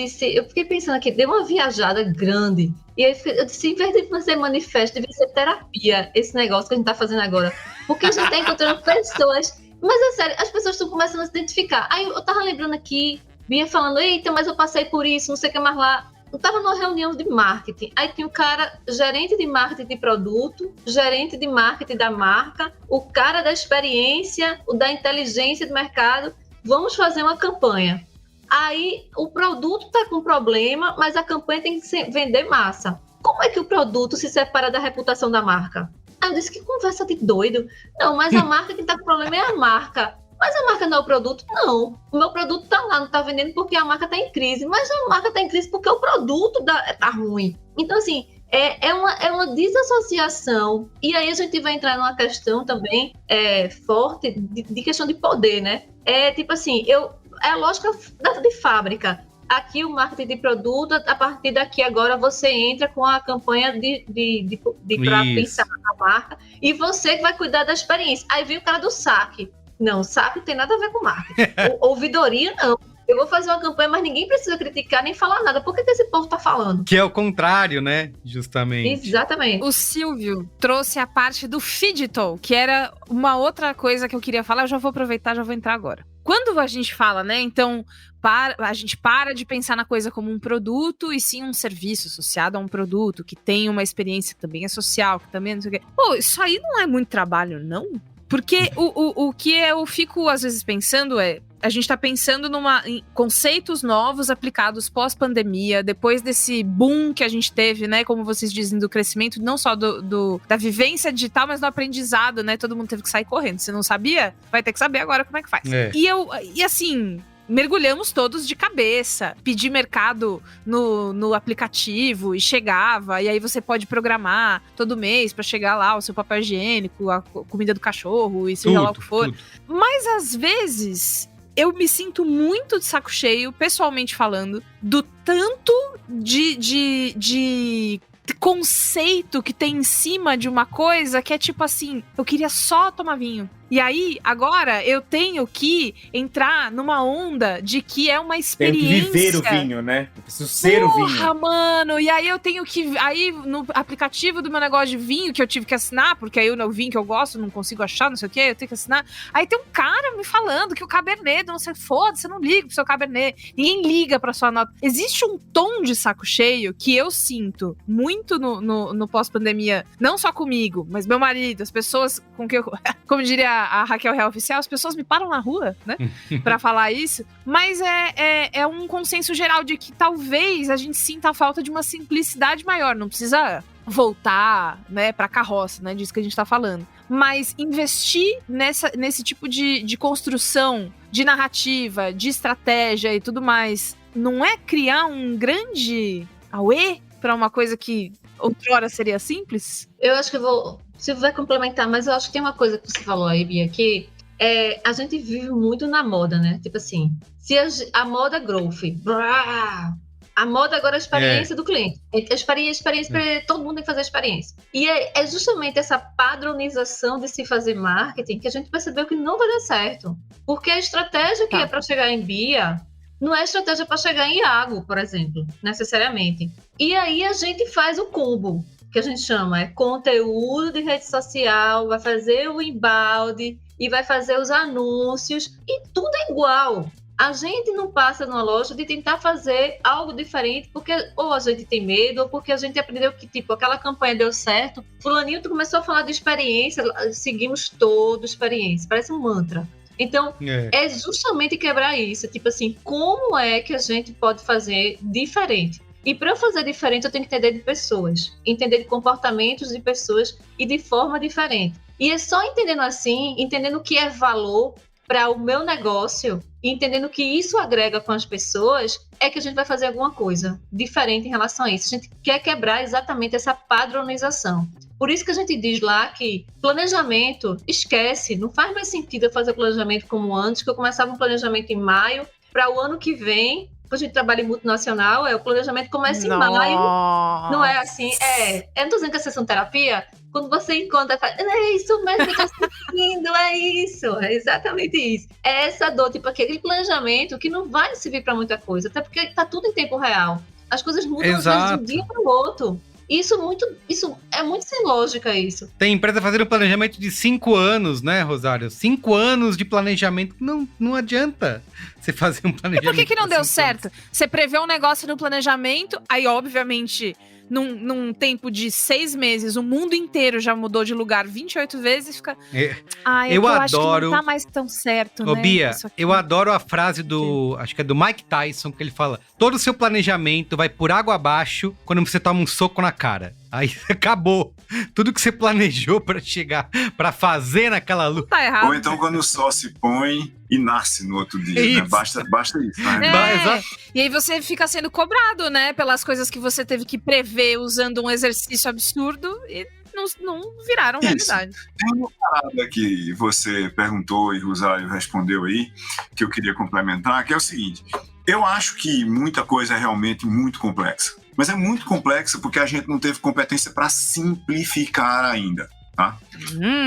fiquei pensando aqui, deu uma viajada grande. E aí eu disse, em vez de fazer manifesto, devia ser terapia, esse negócio que a gente tá fazendo agora. Porque a gente tá encontrando pessoas. Mas é sério, as pessoas estão começando a se identificar. Aí eu tava lembrando aqui, Bia falando, eita, mas eu passei por isso, não sei o que mais lá. Eu tava numa reunião de marketing, aí tinha o cara, gerente de marketing de produto, gerente de marketing da marca, o cara da experiência, o da inteligência de mercado, vamos fazer uma campanha. Aí o produto tá com problema, mas a campanha tem que vender massa. Como é que o produto se separa da reputação da marca? Aí eu disse, que conversa de doido. Não, mas a marca que tá com problema é a marca. Mas a marca não é o produto? Não. O meu produto tá lá, não tá vendendo porque a marca tá em crise. Mas a marca tá em crise porque o produto tá ruim. Então, assim, é uma desassociação. E aí a gente vai entrar numa questão também forte de questão de poder, né? É tipo assim, é a lógica de fábrica. Aqui o marketing de produto, a partir daqui agora você entra com a campanha para pensar na marca e você que vai cuidar da experiência. Aí vem o cara do saque. Não, saque não tem nada a ver com marketing. Ouvidoria, não. Eu vou fazer uma campanha, mas ninguém precisa criticar nem falar nada. Por que esse povo tá falando? Que é o contrário, né? Justamente. Exatamente. O Silvio trouxe a parte do Phygital, que era uma outra coisa que eu queria falar. Eu já vou aproveitar, já vou entrar agora. Quando a gente fala, né, então, a gente para de pensar na coisa como um produto e sim um serviço associado a um produto, que tem uma experiência que também é social, que também não sei o quê. Pô, isso aí não é muito trabalho, não? Porque o que eu fico, às vezes, pensando a gente tá pensando em conceitos novos aplicados pós-pandemia, depois desse boom que a gente teve, né, como vocês dizem, do crescimento, não só da vivência digital, mas do aprendizado, né, todo mundo teve que sair correndo. Se não sabia, vai ter que saber agora como é que faz. E assim, mergulhamos todos de cabeça, pedir mercado no aplicativo e chegava, e aí você pode programar todo mês pra chegar lá o seu papel higiênico, a comida do cachorro e seja lá o que for. Tudo. Mas às vezes eu me sinto muito de saco cheio, pessoalmente falando, do tanto de conceito que tem em cima de uma coisa que é tipo assim, eu queria só tomar vinho. E aí, agora, eu tenho que entrar numa onda de que é uma experiência. Tenho que viver o vinho, né? Eu preciso ser o vinho. Porra, mano! E aí eu tenho que... Aí, no aplicativo do meu negócio de vinho, que eu tive que assinar, porque aí o vinho que eu gosto, não consigo achar, não sei o quê, eu tenho que assinar. Aí tem um cara me falando que o Cabernet, não sei, foda-se, você não liga pro seu Cabernet. Ninguém liga pra sua nota. Existe um tom de saco cheio que eu sinto muito no pós-pandemia, não só comigo, mas meu marido, as pessoas com que eu... Como diria a Raquel Real Oficial, as pessoas me param na rua, né, pra falar isso, mas é um consenso geral de que talvez a gente sinta a falta de uma simplicidade maior, não precisa voltar, né, pra carroça, né, disso que a gente tá falando, mas investir nesse tipo de construção, de narrativa, de estratégia e tudo mais, não é criar um grande auê pra uma coisa que outrora seria simples? Eu acho que você vai complementar, mas eu acho que tem uma coisa que você falou aí, Bia, que a gente vive muito na moda, né? Tipo assim, se a moda é growth, a moda agora é a experiência do cliente. Experiência, todo mundo tem que fazer experiência. E é justamente essa padronização de se fazer marketing que a gente percebeu que não vai dar certo. Porque a estratégia que é para chegar em Bia não é estratégia para chegar em Iago, por exemplo, necessariamente. E aí a gente faz o combo, que a gente chama, conteúdo de rede social, vai fazer o inbound e vai fazer os anúncios, e tudo é igual. A gente não passa numa loja de tentar fazer algo diferente, porque ou a gente tem medo, ou porque a gente aprendeu que, tipo, aquela campanha deu certo, fulaninho começou a falar de experiência, seguimos todo experiência, parece um mantra. Então, é justamente quebrar isso, tipo assim, como é que a gente pode fazer diferente? E para eu fazer diferente, eu tenho que entender de pessoas, entender de comportamentos de pessoas e de forma diferente. E é só entendendo assim, entendendo o que é valor para o meu negócio, entendendo que isso agrega com as pessoas, é que a gente vai fazer alguma coisa diferente em relação a isso. A gente quer quebrar exatamente essa padronização. Por isso que a gente diz lá que planejamento, esquece, não faz mais sentido eu fazer o planejamento como antes, que eu começava um planejamento em maio, para o ano que vem, a gente trabalha em multinacional, o planejamento começa em maio, não é assim, eu não tô dizendo que é sessão terapia, Quando você encontra, fala, é isso mesmo que eu tô sentindo, é isso, é exatamente isso. É essa dor, tipo aquele planejamento que não vai servir para muita coisa, até porque tá tudo em tempo real. As coisas mudam às vezes, de um dia para o outro. Isso é muito sem lógica, isso. Tem empresa fazendo planejamento de 5 anos, né, Rosário? 5 anos de planejamento. Não adianta você fazer um E planejamento. por que não pra deu 5 certo? anos. Você prevê um negócio no planejamento, aí obviamente, num tempo de 6 meses, o mundo inteiro já mudou de lugar 28 vezes, fica... Eu eu acho que adoro- não tá mais tão certo, Ô, né? Bia, isso aqui. eu adoro a frase acho que é do Mike Tyson, que ele fala: todo o seu planejamento vai por água abaixo quando você toma um soco na cara. Aí acabou. Tudo que você planejou pra chegar, pra fazer naquela luta. Tá errado. Ou então quando o sol se põe e nasce no outro dia, Isso. né? Basta isso, né? É, e aí você fica sendo cobrado, né? Pelas coisas que você teve que prever usando um exercício absurdo e não viraram Isso. realidade. Tem uma parada que você perguntou e Rosário respondeu aí, que eu queria complementar, que é o seguinte: eu acho que muita coisa é realmente muito complexa. Mas é muito complexa porque a gente não teve competência para simplificar ainda, tá?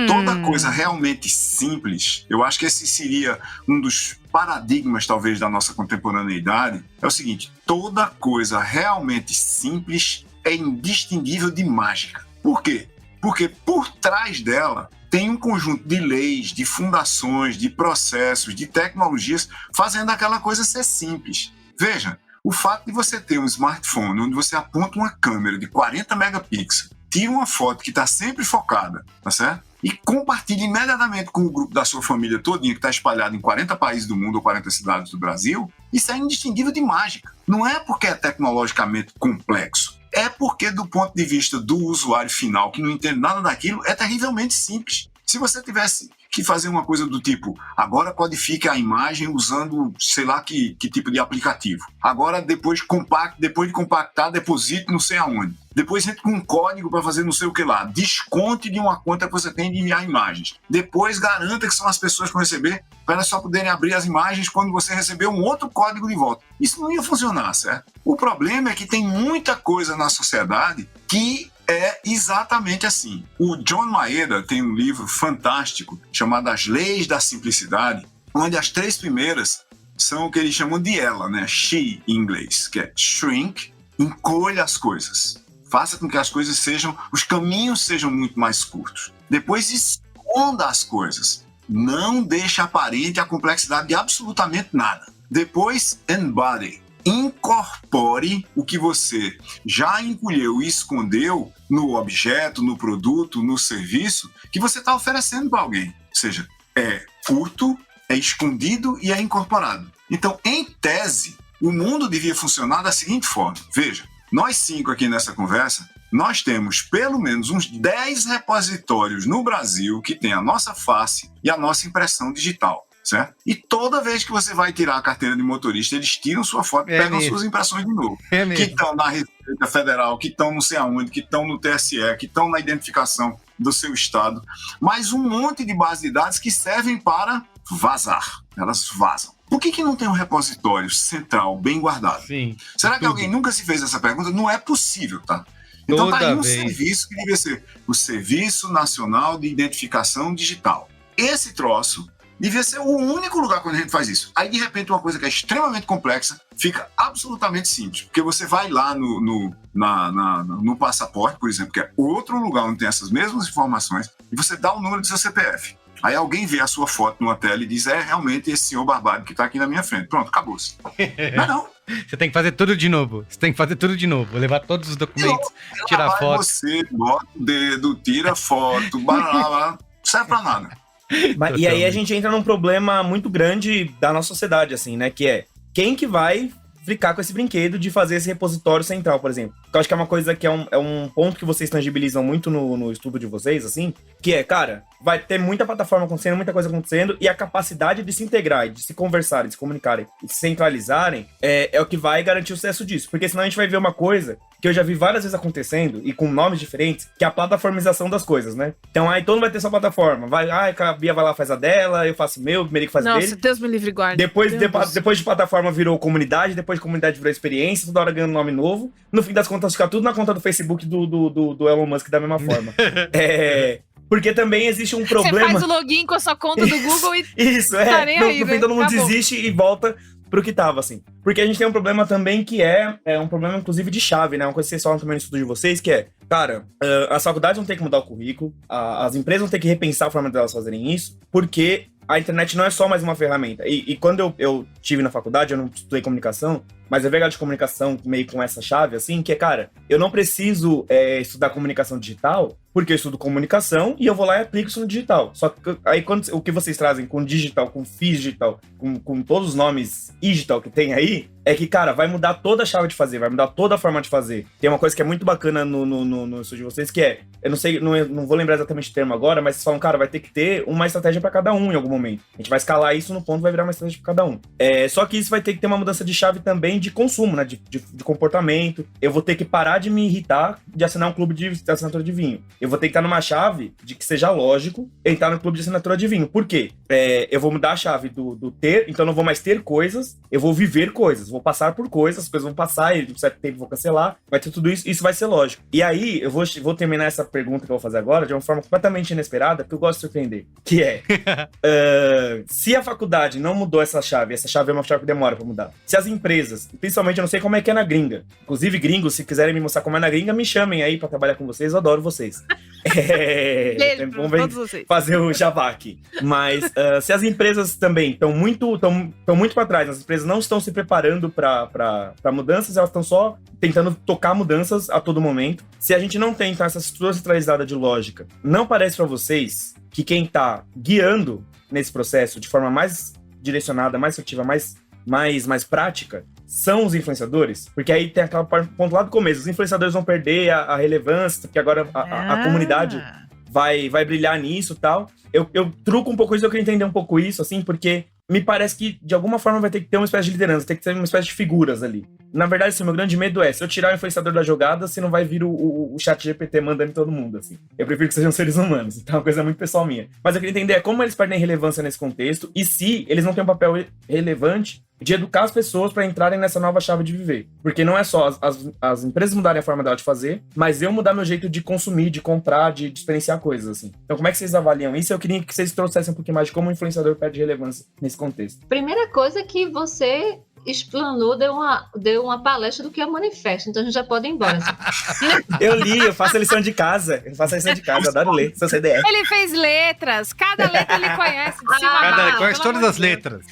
Toda coisa realmente simples, eu acho que esse seria um dos paradigmas, talvez, da nossa contemporaneidade. É o seguinte: toda coisa realmente simples é indistinguível de mágica. Por quê? Porque por trás dela tem um conjunto de leis, de fundações, de processos, de tecnologias fazendo aquela coisa ser simples. Veja, o fato de você ter um smartphone onde você aponta uma câmera de 40 megapixels, tira uma foto que está sempre focada, tá certo? E compartilha imediatamente com o grupo da sua família todinha, que está espalhado em 40 países do mundo ou 40 cidades do Brasil, isso é indistinguível de mágica. Não é porque é tecnologicamente complexo, é porque do ponto de vista do usuário final, que não entende nada daquilo, é terrivelmente simples. Se você tivesse que fazer uma coisa do tipo, agora codifique a imagem usando sei lá que tipo de aplicativo. Agora depois de compactar, deposite não sei aonde. Depois entre com um código para fazer não sei o que lá. Desconte de uma conta que você tem de enviar imagens. Depois garanta que são as pessoas que vão receber, para elas só poderem abrir as imagens quando você receber um outro código de volta. Isso não ia funcionar, certo? O problema é que tem muita coisa na sociedade que é exatamente assim. O John Maeda tem um livro fantástico chamado As Leis da Simplicidade, onde as 3 primeiras são o que eles chamam de ela, né? She em inglês, que é shrink, encolha as coisas. Faça com que as coisas os caminhos sejam muito mais curtos. Depois esconda as coisas. Não deixe aparente a complexidade de absolutamente nada. Depois embody. Incorpore o que você já encolheu e escondeu no objeto, no produto, no serviço que você está oferecendo para alguém. Ou seja, é curto, é escondido e é incorporado. Então, em tese, o mundo devia funcionar da seguinte forma. Veja, nós 5 aqui nessa conversa, nós temos pelo menos uns 10 repositórios no Brasil que tem a nossa face e a nossa impressão digital. Certo? E toda vez que você vai tirar a carteira de motorista, eles tiram sua foto e pegam suas impressões de novo. É Que mesmo. estão na Receita Federal, que estão não sei aonde, que estão no TSE, que estão na identificação do seu estado. Mais um monte de bases de dados que servem para vazar. Elas vazam. Por que não tem um repositório central bem guardado? Sim. Será que tudo. alguém nunca se fez essa pergunta? Não é possível, tá? Então tá aí Toda um vez. serviço que devia ser o Serviço Nacional de Identificação Digital. Esse troço devia ser o único lugar quando a gente faz isso. Aí, de repente, uma coisa que é extremamente complexa fica absolutamente simples. Porque você vai lá no passaporte, por exemplo, que é outro lugar onde tem essas mesmas informações, e você dá o número do seu CPF. Aí alguém vê a sua foto numa tela e diz, é realmente esse senhor barbado que está aqui na minha frente. Pronto, acabou-se. Não. Você tem que fazer tudo de novo. Levar todos os documentos, tirar Lá vai foto. Você bota o dedo, tira foto, não serve pra nada. E aí a gente entra num problema muito grande da nossa sociedade, assim, né? Que é, quem que vai ficar com esse brinquedo de fazer esse repositório central, por exemplo? Eu acho que é uma coisa que é um ponto que vocês tangibilizam muito no estudo de vocês, assim, que é, cara, vai ter muita plataforma acontecendo, muita coisa acontecendo, e a capacidade de se integrar, de se conversarem, de se comunicarem e de se centralizarem é o que vai garantir o sucesso disso. Porque senão a gente vai ver uma coisa que eu já vi várias vezes acontecendo, e com nomes diferentes, que é a plataformização das coisas, né? Então aí todo mundo vai ter sua plataforma. A Bia vai lá, faz a dela, eu faço o meu, o Merico faz o Nossa, dele. Deus me livre e guarde. Depois Deus. de plataforma virou comunidade, depois de comunidade virou experiência, toda hora ganhando nome novo. No fim das contas, fica tudo na conta do Facebook do Elon Musk da mesma forma. Porque também existe um problema... Você faz o login com a sua conta do Google e... Isso, Tá nem aí, no fim né? todo mundo Acabou. desiste e volta pro que tava, assim. Porque a gente tem um problema também que é um problema, inclusive, de chave, né? Uma coisa que vocês falam também no estudo de vocês, que é, cara, as faculdades vão ter que mudar o currículo, as empresas vão ter que repensar a forma delas fazerem isso, porque a internet não é só mais uma ferramenta. E quando eu tive na faculdade, eu não estudei comunicação, mas eu vejo a de comunicação meio com essa chave, assim, que é, cara, eu não preciso estudar comunicação digital, porque eu estudo comunicação e eu vou lá e aplico isso no digital. Só que aí o que vocês trazem com digital, com digital, com todos os nomes digital que tem aí, é que, cara, vai mudar toda a chave de fazer, vai mudar toda a forma de fazer. Tem uma coisa que é muito bacana no estudo de vocês, que é, eu não sei, não vou lembrar exatamente o termo agora, mas vocês falam, cara, vai ter que ter uma estratégia para cada um em algum momento. A gente vai escalar isso no ponto, vai virar uma estratégia para cada um. Só que isso vai ter que ter uma mudança de chave também de consumo, né, de comportamento. Eu vou ter que parar de me irritar de assinar um clube de assinatura de vinho. Eu vou ter que estar numa chave de que seja lógico entrar no clube de assinatura de vinho. Por quê? Eu vou mudar a chave do ter, então eu não vou mais ter coisas, eu vou viver coisas, vou passar por coisas, as coisas vão passar, e por certo tempo eu vou cancelar, vai ter tudo isso, isso vai ser lógico. E aí, eu vou terminar essa pergunta que eu vou fazer agora de uma forma completamente inesperada, porque eu gosto de surpreender, que é, se a faculdade não mudou essa chave é uma chave que demora pra mudar, se as empresas, principalmente eu não sei como é que é na gringa, inclusive gringos, se quiserem me mostrar como é na gringa, me chamem aí pra trabalhar com vocês, eu adoro vocês. Beijo pra Vamos todos vocês. fazer o jabá aqui. Mas se as empresas também estão muito para trás, as empresas não estão se preparando para mudanças, elas estão só tentando tocar mudanças a todo momento. Se a gente não tem então, essa estrutura centralizada de lógica, não parece para vocês que quem está guiando nesse processo de forma mais direcionada, mais efetiva, mais prática, são os influenciadores? Porque aí tem aquela ponto lá do começo, os influenciadores vão perder a relevância, porque agora a comunidade vai brilhar nisso e tal. Eu truco um pouco isso, eu queria entender um pouco isso, assim, porque me parece que, de alguma forma, vai ter que ter uma espécie de liderança, tem que ter uma espécie de figuras ali. Na verdade, assim, o meu grande medo é, se eu tirar o influenciador da jogada, se não vai vir o chat GPT mandando em todo mundo, assim. Eu prefiro que sejam seres humanos, então é uma coisa muito pessoal minha. Mas eu queria entender como eles perdem relevância nesse contexto e se eles não têm um papel relevante de educar as pessoas para entrarem nessa nova chave de viver. Porque não é só as empresas mudarem a forma dela de fazer, mas eu mudar meu jeito de consumir, de comprar, de experienciar coisas, assim. Então, como é que vocês avaliam isso? Eu queria que vocês trouxessem um pouquinho mais de como o influenciador perde relevância nesse contexto. Primeira coisa que você explanou, deu uma palestra do que é o manifesto, então a gente já pode ir embora. Eu li, eu faço a lição de casa, adoro ler, sou CDF. Ele fez letras, cada letra ele conhece de cima a baixo. Conhece pelo todas amor as de Deus. letras.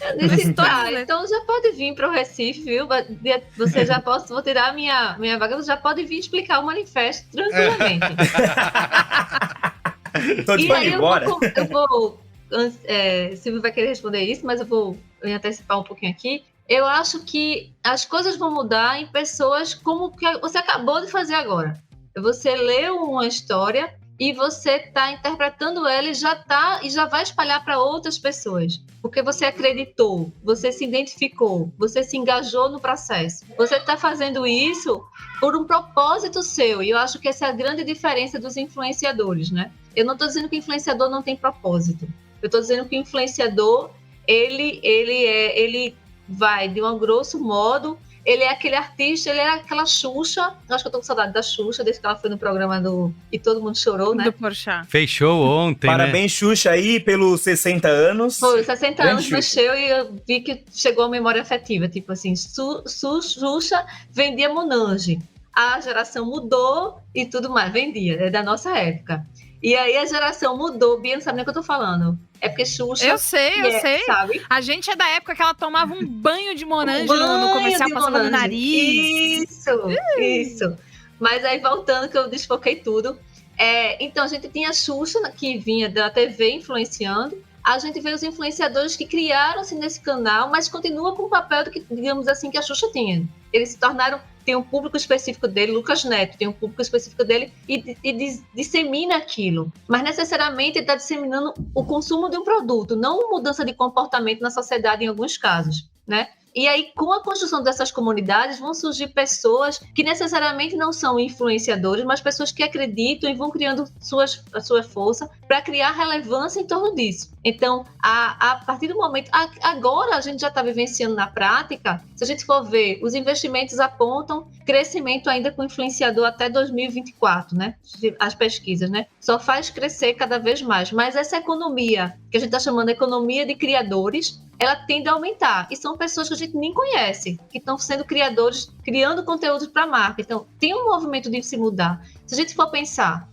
Então já pode vir para o Recife, viu? Você já vou tirar a minha vaga, você já pode vir explicar o manifesto tranquilamente. Tô E aí embora. eu vou Silvio vai querer responder isso, mas eu vou antecipar um pouquinho aqui. Eu acho que as coisas vão mudar em pessoas como que você acabou de fazer agora. Você leu uma história e você está interpretando ela e já vai espalhar para outras pessoas. Porque você acreditou, você se identificou, você se engajou no processo. Você está fazendo isso por um propósito seu. E eu acho que essa é a grande diferença dos influenciadores, né? Eu não estou dizendo que o influenciador não tem propósito. Eu estou dizendo que o influenciador, ele vai, de um grosso modo, ele é aquele artista, ele é aquela Xuxa. Eu acho que eu tô com saudade da Xuxa, desde que ela foi no programa e todo mundo chorou, né? Do Porchat. Fez show ontem, Parabéns, Xuxa, aí, pelos 60 anos. Foi, 60 anos Xuxa. mexeu e eu vi que chegou a memória afetiva. Tipo assim, Xuxa vendia Monange. A geração mudou e tudo mais, vendia, é da nossa época. E aí a geração mudou, Bia não sabe nem o que eu tô falando. É porque Xuxa... Eu sei. Sabe? A gente é da época que ela tomava um banho de Monange no comercial, de passava no Monange. nariz. Isso. Mas aí, voltando, que eu desfoquei tudo. Então, a gente tinha a Xuxa, que vinha da TV influenciando. A gente vê os influenciadores que criaram-se nesse canal, mas continua com o papel do que, digamos assim, que a Xuxa tinha. Eles se tornaram... Tem um público específico dele, Lucas Neto tem um público específico dele e dissemina aquilo. Mas necessariamente ele está disseminando o consumo de um produto, não mudança de comportamento na sociedade em alguns casos, né? E aí, com a construção dessas comunidades, vão surgir pessoas que necessariamente não são influenciadores, mas pessoas que acreditam e vão criando a sua força para criar relevância em torno disso. Então, a partir do momento... Agora, a gente já está vivenciando na prática, se a gente for ver, os investimentos apontam crescimento ainda com influenciador até 2024, né? As pesquisas, né? Só faz crescer cada vez mais. Mas essa economia, que a gente está chamando de economia de criadores, ela tende a aumentar. E são pessoas que a gente nem conhece, que estão sendo criadores, criando conteúdos para a marca. Então, tem um movimento de se mudar. Se a gente for pensar,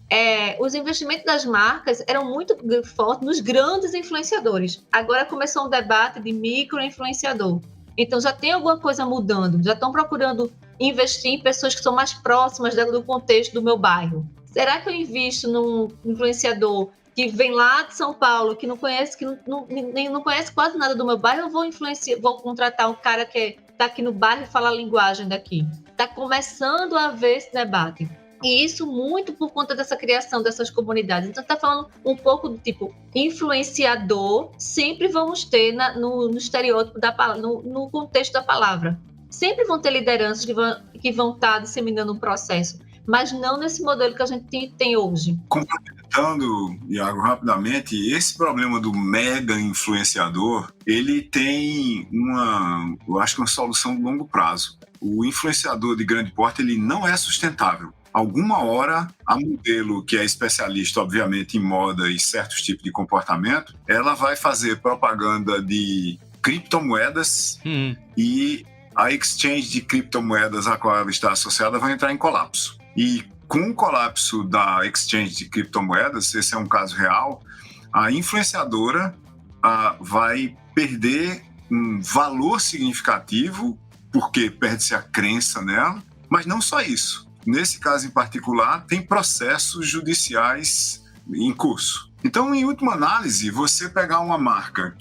os investimentos das marcas eram muito fortes nos grandes influenciadores. Agora começou um debate de micro-influenciador. Então, já tem alguma coisa mudando. Já estão procurando investir em pessoas que são mais próximas do contexto do meu bairro. Será que eu invisto num influenciador que vem lá de São Paulo, que não conhece, não conhece quase nada do meu bairro, eu vou contratar um cara que está aqui no bairro e fala a linguagem daqui? Está começando a haver esse debate. E isso muito por conta dessa criação dessas comunidades. Então, está falando um pouco do tipo, influenciador, sempre vamos ter no estereótipo, no contexto da palavra. Sempre vão ter lideranças que vão estar disseminando um processo, mas não nesse modelo que a gente tem hoje. Complementando, Iago, rapidamente, esse problema do mega influenciador, ele tem eu acho que uma solução de longo prazo. O influenciador de grande porte, ele não é sustentável. Alguma hora, a modelo que é especialista, obviamente, em moda e certos tipos de comportamento, ela vai fazer propaganda de criptomoedas e a exchange de criptomoedas a qual ela está associada vai entrar em colapso. E com o colapso da exchange de criptomoedas, esse é um caso real, a influenciadora vai perder um valor significativo, porque perde-se a crença nela, mas não só isso. Nesse caso em particular, tem processos judiciais em curso. Então, em última análise, você pegar uma marca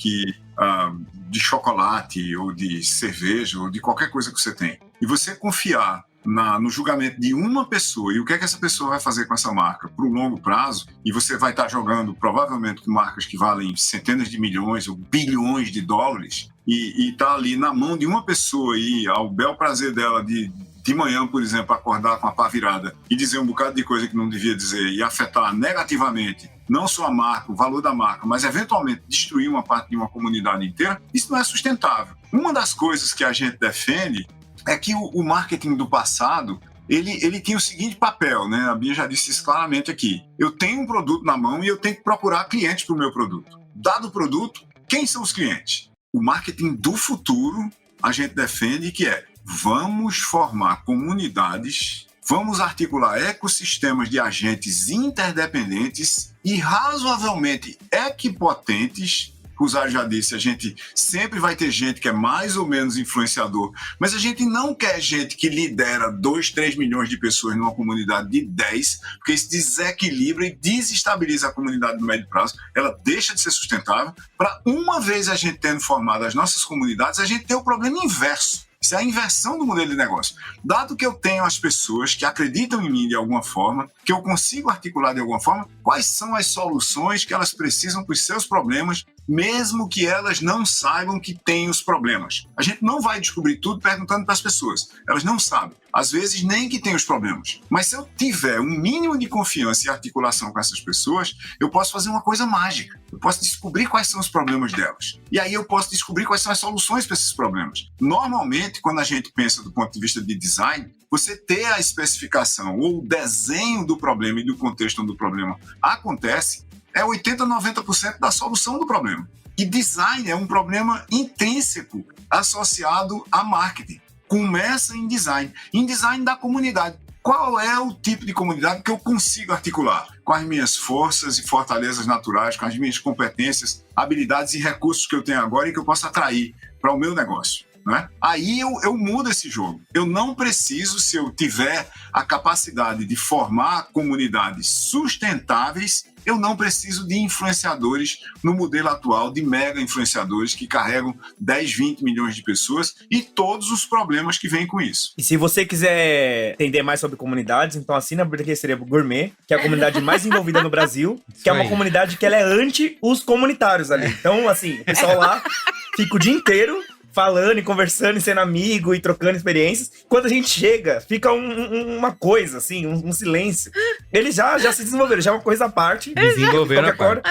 de chocolate ou de cerveja ou de qualquer coisa que você tem, e você confiar no julgamento de uma pessoa e o que é que essa pessoa vai fazer com essa marca para o longo prazo, e você vai estar jogando provavelmente com marcas que valem centenas de milhões ou bilhões de dólares e está ali na mão de uma pessoa e ao bel prazer dela de manhã, por exemplo, acordar com a pá virada e dizer um bocado de coisa que não devia dizer e afetar negativamente não só a marca, o valor da marca, mas eventualmente destruir uma parte de uma comunidade inteira, isso não é sustentável. Uma das coisas que a gente defende é que o marketing do passado, ele tinha o seguinte papel, né? A Bia já disse isso claramente aqui. Eu tenho um produto na mão e eu tenho que procurar clientes para o meu produto. Dado o produto, quem são os clientes? O marketing do futuro, a gente defende que vamos formar comunidades, vamos articular ecossistemas de agentes interdependentes e razoavelmente equipotentes. O Zé já disse, a gente sempre vai ter gente que é mais ou menos influenciador, mas a gente não quer gente que lidera 2, 3 milhões de pessoas numa comunidade de 10, porque isso desequilibra e desestabiliza a comunidade no médio prazo, ela deixa de ser sustentável, para uma vez a gente tendo formado as nossas comunidades, a gente ter o problema inverso. Isso é a inversão do modelo de negócio. Dado que eu tenho as pessoas que acreditam em mim de alguma forma, que eu consigo articular de alguma forma, quais são as soluções que elas precisam para os seus problemas, mesmo que elas não saibam que têm os problemas. A gente não vai descobrir tudo perguntando para as pessoas. Elas não sabem. Às vezes, nem que têm os problemas. Mas se eu tiver um mínimo de confiança e articulação com essas pessoas, eu posso fazer uma coisa mágica. Eu posso descobrir quais são os problemas delas. E aí eu posso descobrir quais são as soluções para esses problemas. Normalmente, quando a gente pensa do ponto de vista de design, você ter a especificação ou o desenho do problema e do contexto onde o problema acontece é 80%, 90% da solução do problema. E design é um problema intrínseco associado a marketing. Começa em design da comunidade. Qual é o tipo de comunidade que eu consigo articular com as minhas forças e fortalezas naturais, com as minhas competências, habilidades e recursos que eu tenho agora e que eu posso atrair para o meu negócio? Né? Aí eu mudo esse jogo. Eu não preciso, se eu tiver a capacidade de formar comunidades sustentáveis, eu não preciso de influenciadores no modelo atual, de mega influenciadores que carregam 10, 20 milhões de pessoas e todos os problemas que vêm com isso. E se você quiser entender mais sobre comunidades, então assina a Burguesaria Gourmet, que é a comunidade mais envolvida no Brasil, que é uma comunidade que ela é anti os comunitários ali. Então, assim, o pessoal lá fica o dia inteiro falando e conversando e sendo amigo e trocando experiências. Quando a gente chega, fica uma coisa, assim, um silêncio. Eles já se desenvolveram, já é uma coisa à parte. Desenvolveram a Qualquer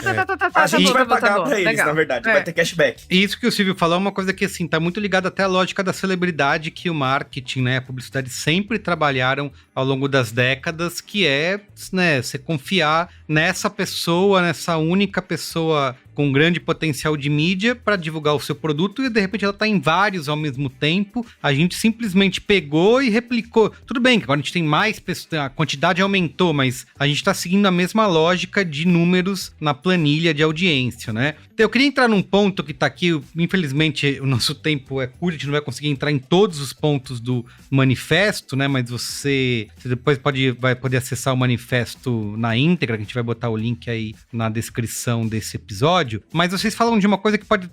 parte. A gente vai pagar pra eles, Legal. na verdade. Vai ter cashback. E isso que o Silvio falou é uma coisa que, assim, tá muito ligada até à lógica da celebridade que o marketing, né, a publicidade sempre trabalharam ao longo das décadas, que é, né, você confiar nessa pessoa, nessa única pessoa com grande potencial de mídia para divulgar o seu produto e de repente ela tá em vários ao mesmo tempo. A gente simplesmente pegou e replicou. Tudo bem que agora a gente tem mais pessoas, a quantidade aumentou, mas a gente tá seguindo a mesma lógica de números na planilha de audiência, né? Então, eu queria entrar num ponto que tá aqui, infelizmente o nosso tempo é curto, a gente não vai conseguir entrar em todos os pontos do manifesto, né? Mas você depois vai poder acessar o manifesto na íntegra, que a gente vai botar o link aí na descrição desse episódio. Mas vocês falam de uma coisa que pode,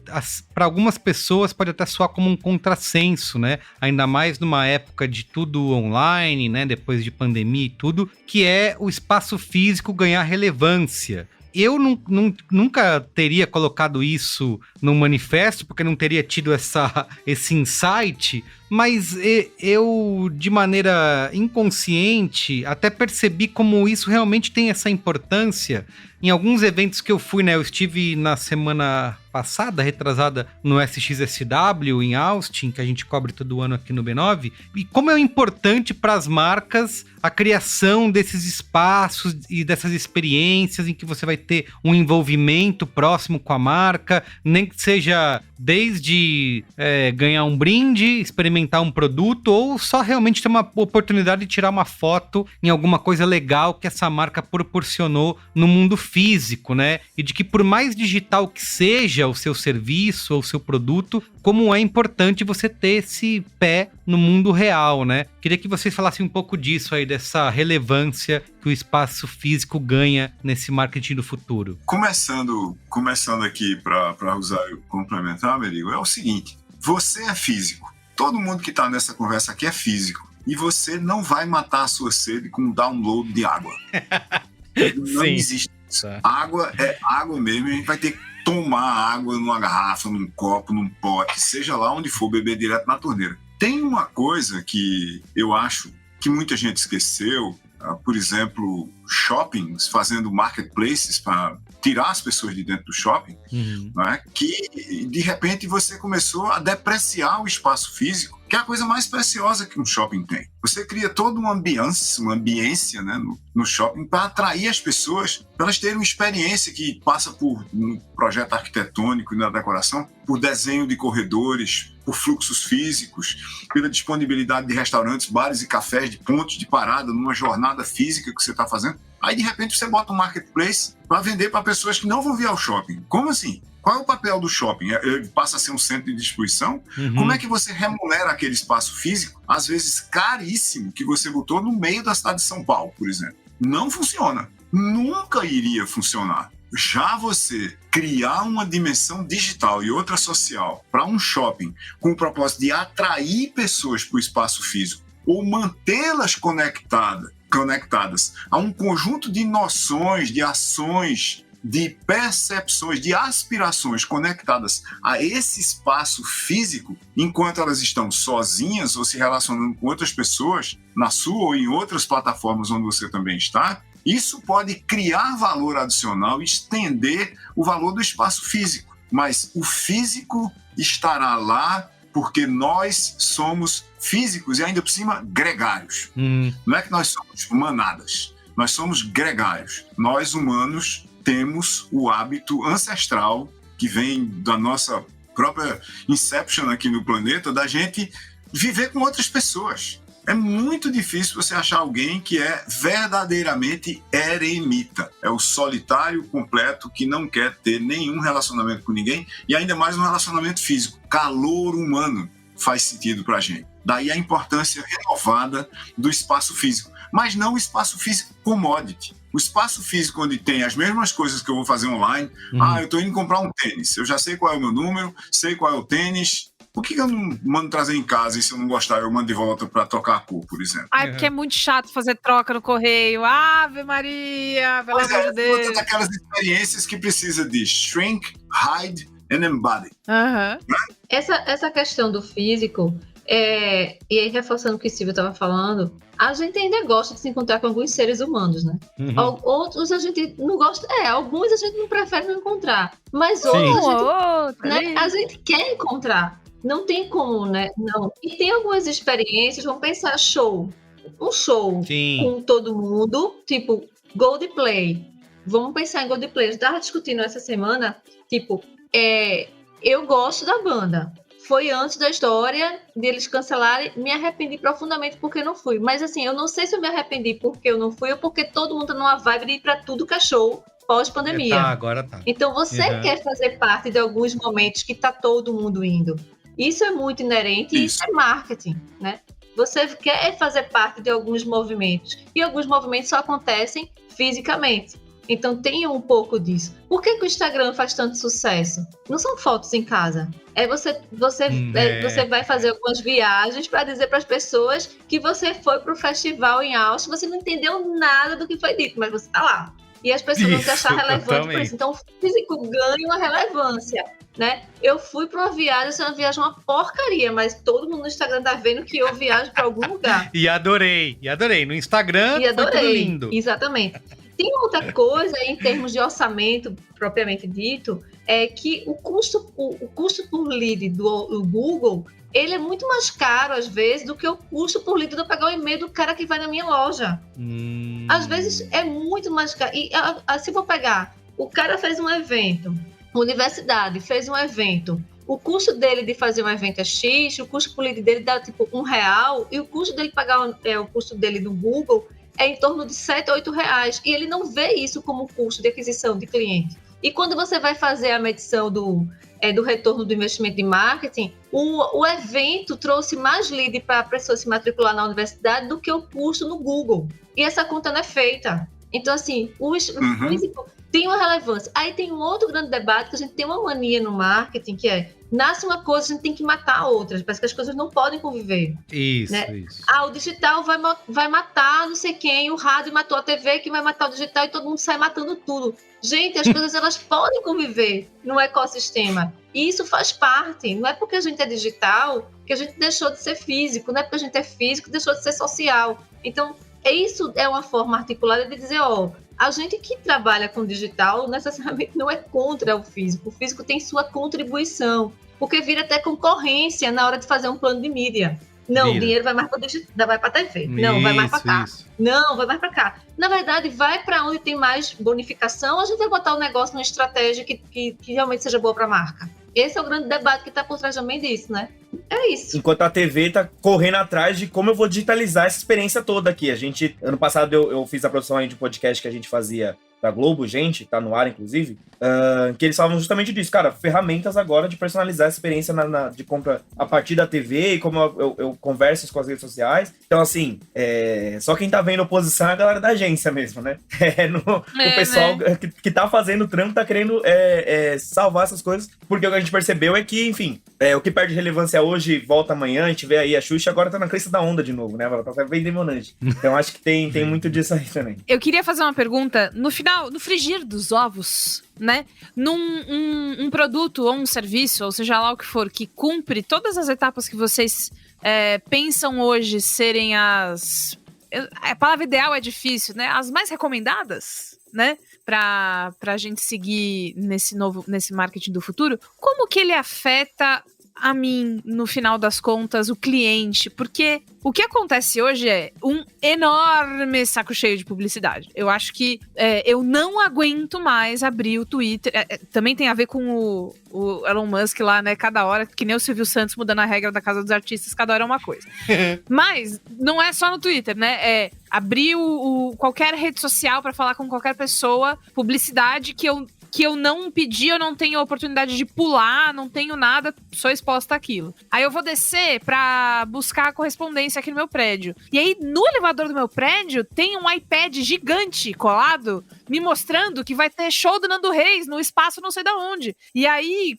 para algumas pessoas, pode até soar como um contrassenso, né? Ainda mais numa época de tudo online, né? Depois de pandemia e tudo, que é o espaço físico ganhar relevância. Eu nunca teria colocado isso no manifesto, porque não teria tido esse insight, mas eu, de maneira inconsciente, até percebi como isso realmente tem essa importância. Em alguns eventos que eu fui, né, eu estive na semana passada, retrasada, no SXSW, em Austin, que a gente cobre todo ano aqui no B9, e como é importante para as marcas a criação desses espaços e dessas experiências em que você vai ter um envolvimento próximo com a marca, nem que seja desde ganhar um brinde, experimentar um produto, ou só realmente ter uma oportunidade de tirar uma foto em alguma coisa legal que essa marca proporcionou no mundo físico, né? E de que por mais digital que seja o seu serviço ou o seu produto, como é importante você ter esse pé no mundo real, né? Queria que vocês falassem um pouco disso aí, dessa relevância que o espaço físico ganha nesse marketing do futuro. Começando aqui para complementar, Merigo, é o seguinte: você é físico. Todo mundo que está nessa conversa aqui é físico. E você não vai matar a sua sede com um download de água. Não existe isso. Água é água mesmo, e a gente vai ter que tomar água numa garrafa, num copo, num pote, seja lá onde for, beber direto na torneira. Tem uma coisa que eu acho que muita gente esqueceu, por exemplo, shoppings fazendo marketplaces para tirar as pessoas de dentro do shopping, né? Que de repente você começou a depreciar o espaço físico, que é a coisa mais preciosa que um shopping tem. Você cria toda uma ambiência, né, no shopping para atrair as pessoas, para elas terem uma experiência que passa por um projeto arquitetônico e na decoração, por desenho de corredores, por fluxos físicos, pela disponibilidade de restaurantes, bares e cafés, de pontos de parada numa jornada física que você está fazendo. Aí, de repente, você bota um marketplace para vender para pessoas que não vão vir ao shopping. Como assim? Qual é o papel do shopping? Ele passa a ser um centro de distribuição? Como é que você remunera aquele espaço físico, às vezes caríssimo, que você botou no meio da cidade de São Paulo, por exemplo? Não funciona. Nunca iria funcionar. Já você criar uma dimensão digital e outra social para um shopping com o propósito de atrair pessoas para o espaço físico ou mantê-las conectadas a um conjunto de noções, de ações, de percepções, de aspirações conectadas a esse espaço físico, enquanto elas estão sozinhas ou se relacionando com outras pessoas, na sua ou em outras plataformas onde você também está, isso pode criar valor adicional e estender o valor do espaço físico. Mas o físico estará lá porque nós somos físicos e ainda por cima gregários. Não é que nós somos manadas, nós somos gregários. Nós humanos temos o hábito ancestral que vem da nossa própria inception aqui no planeta, da gente viver com outras pessoas. É muito difícil você achar alguém que é verdadeiramente eremita. É o solitário completo que não quer ter nenhum relacionamento com ninguém e ainda mais um relacionamento físico. Calor humano faz sentido pra gente. Daí a importância renovada do espaço físico. Mas não o espaço físico commodity. O espaço físico onde tem as mesmas coisas que eu vou fazer online. Eu tô indo comprar um tênis. Eu já sei qual é o meu número, sei qual é o tênis. Por que eu não mando trazer em casa e se eu não gostar eu mando de volta pra trocar a cor, por exemplo? Porque é muito chato fazer troca no correio. Ave Maria, pelo amor de Deus. Todas aquelas experiências que precisa de shrink, hide and embody. Aham. Essa questão do físico, e aí reforçando o que o Silvio estava falando, a gente ainda gosta de se encontrar com alguns seres humanos, né? Outros a gente não gosta, alguns a gente não prefere não encontrar, mas outros a gente quer encontrar. Não tem como, né? Não. E tem algumas experiências, vamos pensar um show com todo mundo, tipo Coldplay. Vamos pensar em Coldplay. Eu estava discutindo essa semana, tipo, eu gosto da banda. Foi antes da história deles cancelarem, me arrependi profundamente porque não fui. Mas assim, eu não sei se eu me arrependi porque eu não fui ou porque todo mundo tá numa vibe de ir pra tudo que é show pós-pandemia. Agora tá. Então você quer fazer parte de alguns momentos que tá todo mundo indo. Isso é muito inerente e isso é marketing, né? Você quer fazer parte de alguns movimentos. E alguns movimentos só acontecem fisicamente. Então tem um pouco disso. Por que o Instagram faz tanto sucesso? Não são fotos em casa. Você vai fazer algumas viagens para dizer para as pessoas que você foi para o festival em Austin, você não entendeu nada do que foi dito, mas você está lá. E as pessoas vão te achar relevante por isso. Então o físico ganha uma relevância, né? Eu fui para uma viagem, essa uma porcaria, mas todo mundo no Instagram tá vendo que eu viajo para algum lugar. E adorei. No Instagram foi tudo lindo. Exatamente. Tem outra coisa, em termos de orçamento, propriamente dito, é que o custo por lead do Google, ele é muito mais caro, às vezes, do que o custo por lead de eu pegar o e-mail do cara que vai na minha loja. Às vezes, é muito mais caro. E se eu for pegar, o cara fez um evento, a universidade fez um evento, o custo dele de fazer um evento é X, o custo por lead dele dá, tipo, R$1, e o custo dele pagar o custo dele no Google é em torno de R$7 a R$8. E ele não vê isso como custo de aquisição de cliente. E quando você vai fazer a medição do retorno do investimento de marketing, o evento trouxe mais lead para a pessoa se matricular na universidade do que o custo no Google. E essa conta não é feita. Então, assim, o físico tem uma relevância. Aí tem um outro grande debate que a gente tem uma mania no marketing, que é: nasce uma coisa, a gente tem que matar a outra. Parece que as coisas não podem conviver. Isso, né? isso. O digital vai matar não sei quem, o rádio matou a TV, que vai matar o digital, e todo mundo sai matando tudo. Gente, as coisas elas podem conviver no ecossistema. E isso faz parte. Não é porque a gente é digital que a gente deixou de ser físico. Não é porque a gente é físico que deixou de ser social. Então, isso é uma forma articulada de dizer, a gente que trabalha com digital necessariamente não é contra o físico. O físico tem sua contribuição, porque vira até concorrência na hora de fazer um plano de mídia. Não, o dinheiro vai mais para digital, vai para a TV. Não, vai mais para cá. Não, vai mais para cá. Na verdade, vai para onde tem mais bonificação, a gente vai botar o negócio numa estratégia que realmente seja boa para a marca. Esse é o grande debate que está por trás também disso, né? É isso. Enquanto a TV tá correndo atrás de como eu vou digitalizar essa experiência toda aqui. Ano passado eu fiz a produção aí de um podcast que a gente fazia da Globo, gente, tá no ar, inclusive, que eles falavam justamente disso, cara, ferramentas agora de personalizar a experiência de compra a partir da TV e como eu converso com as redes sociais. Então, assim, só quem tá vendo oposição é a galera da agência mesmo, né? O pessoal, né, que tá fazendo o trampo tá querendo salvar essas coisas, porque o que a gente percebeu é que, enfim, o que perde relevância hoje volta amanhã, a gente vê aí a Xuxa agora tá na crista da onda de novo, né? Ela tá bem demonante. Então, acho que tem muito disso aí também. Eu queria fazer uma pergunta, no frigir dos ovos, né? Num produto ou um serviço, ou seja lá o que for, que cumpre todas as etapas que vocês pensam hoje serem as... A palavra ideal é difícil, né? As mais recomendadas, né? Pra gente seguir nesse marketing do futuro. Como que ele afeta a mim, no final das contas, o cliente? Porque o que acontece hoje é um enorme saco cheio de publicidade. Eu acho que eu não aguento mais abrir o Twitter. Também tem a ver com o Elon Musk lá, né? Cada hora, que nem o Silvio Santos mudando a regra da Casa dos Artistas, cada hora é uma coisa. Mas não é só no Twitter, né? Abrir qualquer rede social para falar com qualquer pessoa, publicidade que eu não pedi, eu não tenho a oportunidade de pular, não tenho nada, sou exposta àquilo. Aí eu vou descer pra buscar a correspondência aqui no meu prédio. E aí, no elevador do meu prédio, tem um iPad gigante colado, me mostrando que vai ter show do Nando Reis no espaço não sei da onde. E aí,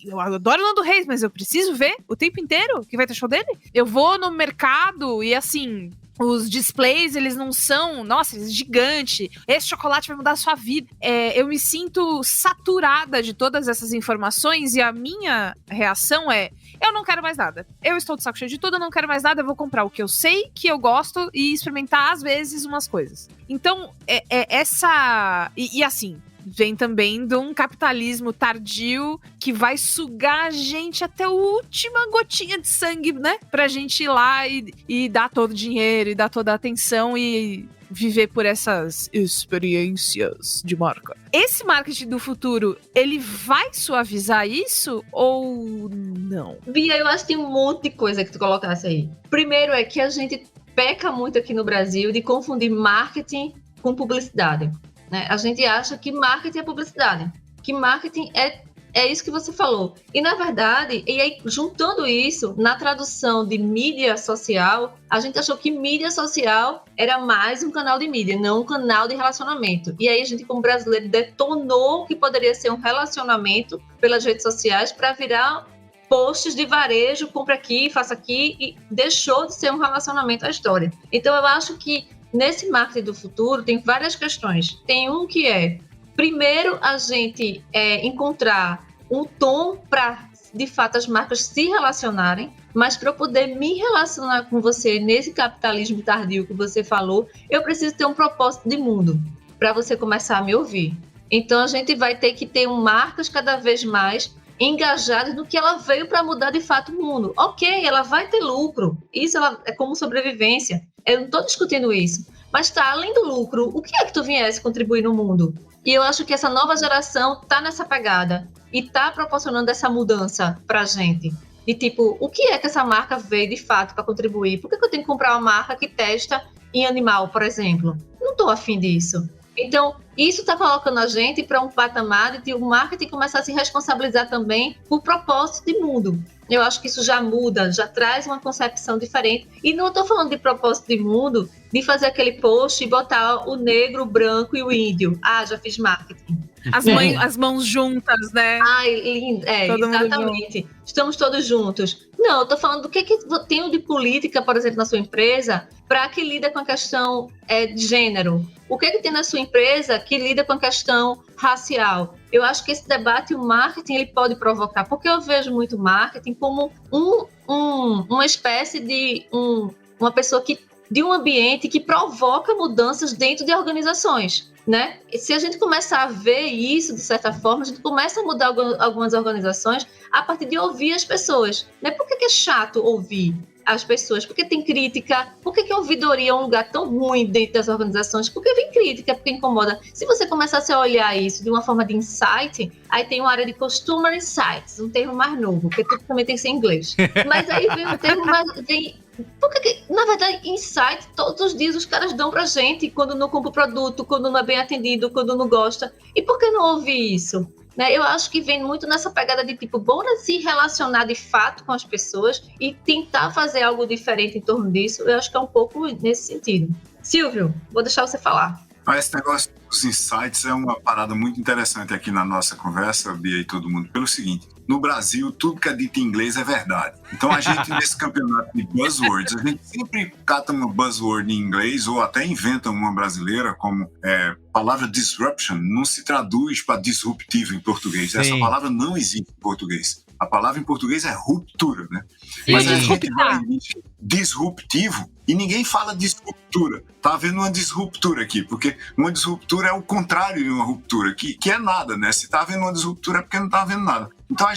eu adoro o Nando Reis, mas eu preciso ver o tempo inteiro que vai ter show dele? Eu vou no mercado e assim... Os displays, eles não são, nossa, eles gigante. Esse chocolate vai mudar a sua vida. Eu me sinto saturada de todas essas informações e a minha reação é: eu não quero mais nada. Eu estou de saco cheio de tudo, eu não quero mais nada, eu vou comprar o que eu sei, que eu gosto e experimentar, às vezes, umas coisas. Então, essa... E assim, vem também de um capitalismo tardio que vai sugar a gente até a última gotinha de sangue, né? Pra gente ir lá e dar todo o dinheiro e dar toda a atenção e viver por essas experiências de marca. Esse marketing do futuro, ele vai suavizar isso ou não? Bia, eu acho que tem um monte de coisa que tu colocasse aí. Primeiro é que a gente peca muito aqui no Brasil de confundir marketing com publicidade. Né? A gente acha que marketing é publicidade, que marketing é isso que você falou. E, na verdade, e aí, juntando isso, na tradução de mídia social, a gente achou que mídia social era mais um canal de mídia, não um canal de relacionamento. E aí a gente, como brasileiro, detonou que poderia ser um relacionamento pelas redes sociais para virar posts de varejo, compra aqui, faça aqui, e deixou de ser um relacionamento à história. Então, eu acho que nesse marketing do futuro tem várias questões. Tem um que é, primeiro, a gente encontrar um tom para, de fato, as marcas se relacionarem, mas para eu poder me relacionar com você nesse capitalismo tardio que você falou, eu preciso ter um propósito de mundo para você começar a me ouvir. Então, a gente vai ter que ter marcas cada vez mais engajadas no que ela veio para mudar de fato o mundo. Ok, ela vai ter lucro, isso é como sobrevivência. Eu não estou discutindo isso, mas tá, além do lucro, o que é que tu viesse contribuir no mundo? E eu acho que essa nova geração tá nessa pegada e tá proporcionando essa mudança pra gente. De tipo, o que é que essa marca veio de fato para contribuir? Por que eu tenho que comprar uma marca que testa em animal, por exemplo? Não tô afim disso. Então, isso está colocando a gente para um patamar de o marketing começar a se responsabilizar também por propósito de mundo. Eu acho que isso já muda, já traz uma concepção diferente. E não estou falando de propósito de mundo, de fazer aquele post e botar o negro, o branco e o índio. Ah, já fiz marketing. As mãos juntas, né? Ai, lindo. Exatamente. Estamos todos juntos. Não, eu estou falando do que tem de política, por exemplo, na sua empresa, para que lida com a questão de gênero. O que tem na sua empresa que lida com a questão racial? Eu acho que esse debate, o marketing, ele pode provocar, porque eu vejo muito marketing como uma espécie de uma pessoa de um ambiente que provoca mudanças dentro de organizações, né? E se a gente começar a ver isso, de certa forma, a gente começa a mudar algumas organizações a partir de ouvir as pessoas, né? Por que é chato ouvir as pessoas? Porque tem crítica. Por que a ouvidoria é um lugar tão ruim dentro das organizações? Porque vem crítica, porque incomoda. Se você começasse a olhar isso de uma forma de insight, aí tem uma área de Customer Insights, um termo mais novo, porque tudo também tem que ser em inglês. Mas aí vem um termo mais... Porque, na verdade, insight, todos os dias os caras dão pra gente quando não compra o produto, quando não é bem atendido, quando não gosta. E por que não ouvir isso? Né? Eu acho que vem muito nessa pegada de tipo, bora se relacionar de fato com as pessoas e tentar fazer algo diferente em torno disso. Eu acho que é um pouco nesse sentido. Silvio, vou deixar você falar. Esse negócio dos insights é uma parada muito interessante aqui na nossa conversa, Bia e todo mundo, pelo seguinte: no Brasil, tudo que é dito em inglês é verdade. Então, a gente, nesse campeonato de buzzwords, a gente sempre cata uma buzzword em inglês ou até inventa uma brasileira, como palavra disruption, não se traduz para disruptivo em português. Essa palavra não existe em português. A palavra em português é ruptura, né? Sim. Mas a gente vai disruptivo e ninguém fala disruptura. Tá havendo uma disruptura aqui, porque uma disruptura é o contrário de uma ruptura, que é nada, né? Se tá havendo uma disruptura é porque não tá havendo nada. Então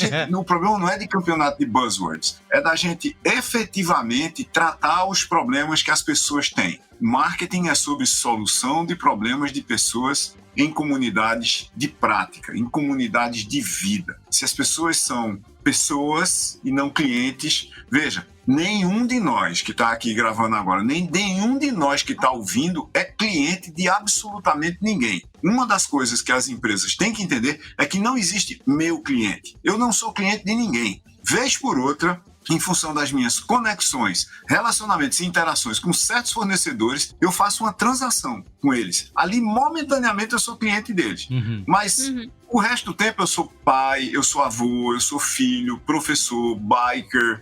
o problema não é de campeonato de buzzwords, é da gente efetivamente tratar os problemas que as pessoas têm. Marketing é sobre solução de problemas de pessoas em comunidades de prática, em comunidades de vida. Se as pessoas são pessoas e não clientes, veja, nenhum de nós que está aqui gravando agora, nem nenhum de nós que está ouvindo é cliente de absolutamente ninguém. Uma das coisas que as empresas têm que entender é que não existe meu cliente. Eu não sou cliente de ninguém. Vez por outra, em função das minhas conexões, relacionamentos e interações com certos fornecedores, eu faço uma transação com eles. Ali, momentaneamente, eu sou cliente deles. Mas o resto do tempo eu sou pai, eu sou avô, eu sou filho, professor, biker,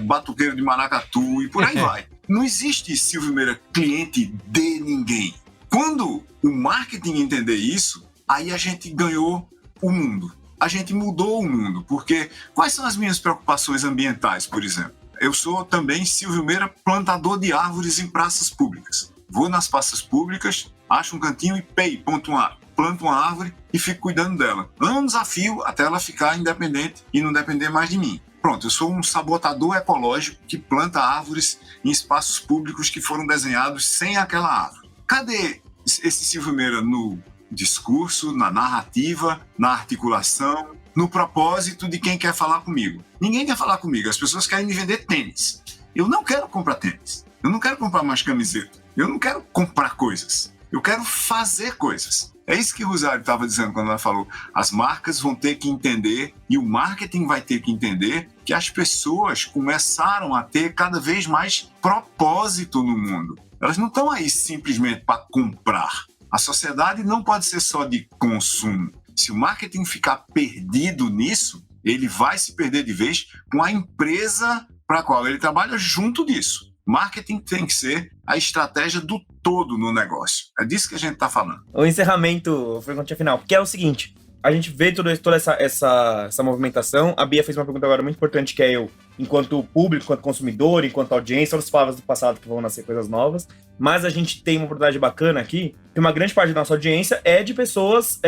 batuqueiro de maracatu e por aí vai. não existe, Silvio Meira, cliente de ninguém. Quando o marketing entender isso, aí a gente ganhou o mundo. A gente mudou o mundo, porque quais são as minhas preocupações ambientais, por exemplo? Eu sou também, Silvio Meira, plantador de árvores em praças públicas. Vou nas praças públicas, acho um cantinho e planto uma árvore e fico cuidando dela. Anos a fio até ela ficar independente e não depender mais de mim. Pronto, eu sou um sabotador ecológico que planta árvores em espaços públicos que foram desenhados sem aquela árvore. Cadê esse Silvio Meira no discurso, na narrativa, na articulação, no propósito de quem quer falar comigo? Ninguém quer falar comigo, as pessoas querem me vender tênis. Eu não quero comprar tênis, eu não quero comprar mais camiseta, eu não quero comprar coisas, eu quero fazer coisas. É isso que o Rosário estava dizendo quando ela falou, as marcas vão ter que entender e o marketing vai ter que entender que as pessoas começaram a ter cada vez mais propósito no mundo. Elas não estão aí simplesmente para comprar. A sociedade não pode ser só de consumo. Se o marketing ficar perdido nisso, ele vai se perder de vez com a empresa para a qual ele trabalha junto disso. Marketing tem que ser a estratégia do todo no negócio. É disso que a gente está falando. O encerramento, pergunta final, porque é o seguinte, a gente vê toda essa movimentação. A Bia fez uma pergunta agora muito importante, que é eu, enquanto público, enquanto consumidor, enquanto audiência, outras palavras do passado que vão nascer coisas novas, mas a gente tem uma oportunidade bacana aqui, que uma grande parte da nossa audiência é de pessoas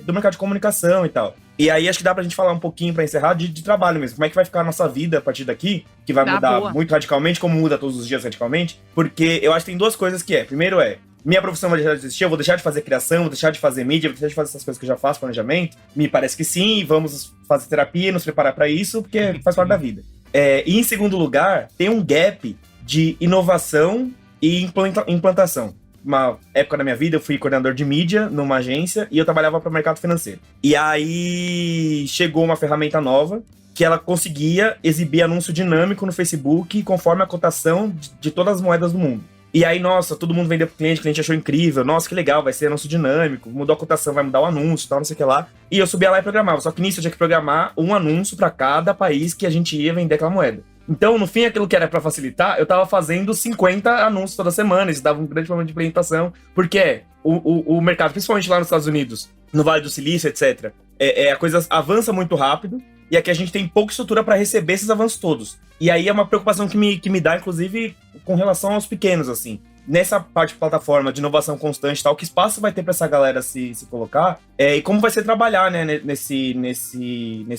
do mercado de comunicação e tal. E aí acho que dá pra gente falar um pouquinho, pra encerrar, de trabalho mesmo. Como é que vai ficar a nossa vida a partir daqui, que vai mudar muito radicalmente, como muda todos os dias radicalmente, porque eu acho que tem duas coisas que primeiro minha profissão vai deixar de existir, eu vou deixar de fazer criação, vou deixar de fazer mídia, vou deixar de fazer essas coisas que eu já faço, planejamento. Me parece que sim, vamos fazer terapia, nos preparar pra isso, porque faz parte da vida. E em segundo lugar, tem um gap de inovação e implantação. Uma época da minha vida, eu fui coordenador de mídia numa agência e eu trabalhava para o mercado financeiro. E aí chegou uma ferramenta nova que ela conseguia exibir anúncio dinâmico no Facebook conforme a cotação de todas as moedas do mundo. E aí, nossa, todo mundo vendeu pro cliente, o cliente achou incrível, nossa, que legal, vai ser anúncio dinâmico, mudou a cotação, vai mudar o anúncio, tal, não sei o que lá. E eu subia lá e programava, só que nisso eu tinha que programar um anúncio para cada país que a gente ia vender aquela moeda. Então, no fim, aquilo que era para facilitar, eu tava fazendo 50 anúncios toda semana, isso dava um grande problema de implementação, porque o mercado, principalmente lá nos Estados Unidos, no Vale do Silício, etc., a coisa avança muito rápido, e aqui a gente tem pouca estrutura para receber esses avanços todos. E aí é uma preocupação que me dá, inclusive, com relação aos pequenos, assim. Nessa parte de plataforma de inovação constante e tal, que espaço vai ter para essa galera se colocar, e como vai ser trabalhar, né, nesse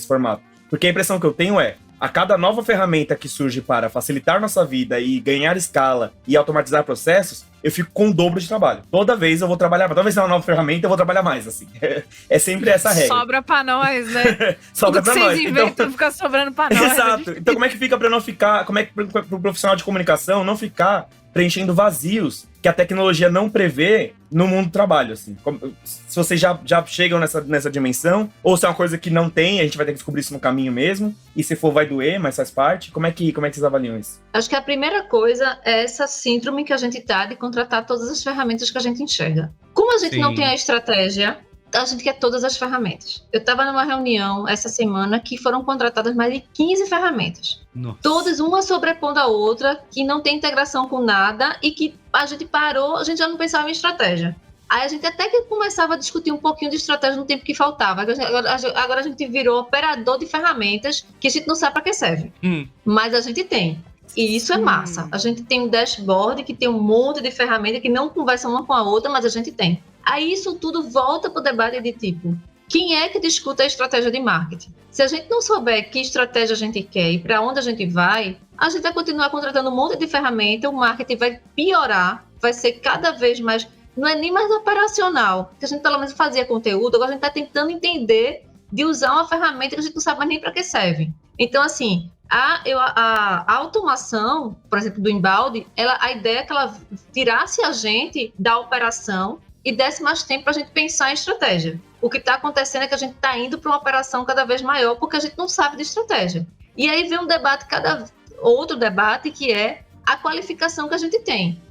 formato. Porque a impressão que eu tenho a cada nova ferramenta que surge para facilitar nossa vida e ganhar escala e automatizar processos, eu fico com o dobro de trabalho. Toda vez eu vou trabalhar, toda vez que é uma nova ferramenta, eu vou trabalhar mais, assim. É sempre essa regra. Sobra pra nós, né? Sobra pra nós. Vocês inventam, fica sobrando pra nós. Exato. Então como é que fica pra não ficar, como é que pro profissional de comunicação não ficar preenchendo vazios que a tecnologia não prevê no mundo do trabalho, assim. Se vocês já chegam nessa dimensão, ou se é uma coisa que não tem, a gente vai ter que descobrir isso no caminho mesmo, e se for vai doer, mas faz parte. Como é que vocês avaliam isso? Acho que a primeira coisa é essa síndrome que a gente tá de contratar todas as ferramentas que a gente enxerga. Como a gente não tem a estratégia, a gente quer todas as ferramentas. Eu estava numa reunião essa semana que foram contratadas mais de 15 ferramentas. Nossa. Todas, uma sobrepondo a outra, que não tem integração com nada e que a gente parou, a gente já não pensava em estratégia. Aí a gente até que começava a discutir um pouquinho de estratégia no tempo que faltava. Agora a gente virou operador de ferramentas que a gente não sabe para que serve. Mas a gente tem. E isso é massa. A gente tem um dashboard que tem um monte de ferramentas que não conversam uma com a outra, mas a gente tem. Aí isso tudo volta para o debate de tipo, quem é que discute a estratégia de marketing? Se a gente não souber que estratégia a gente quer e para onde a gente vai continuar contratando um monte de ferramenta, o marketing vai piorar, vai ser cada vez mais, não é nem mais operacional, que a gente pelo menos fazia conteúdo, agora a gente está tentando entender de usar uma ferramenta que a gente não sabe mais nem para que serve. Então, assim, a automação, por exemplo, do inbound, a ideia é que ela tirasse a gente da operação e desse mais tempo para a gente pensar em estratégia. O que está acontecendo é que a gente está indo para uma operação cada vez maior porque a gente não sabe de estratégia. E aí vem um debate, outro debate, que é a qualificação que a gente tem.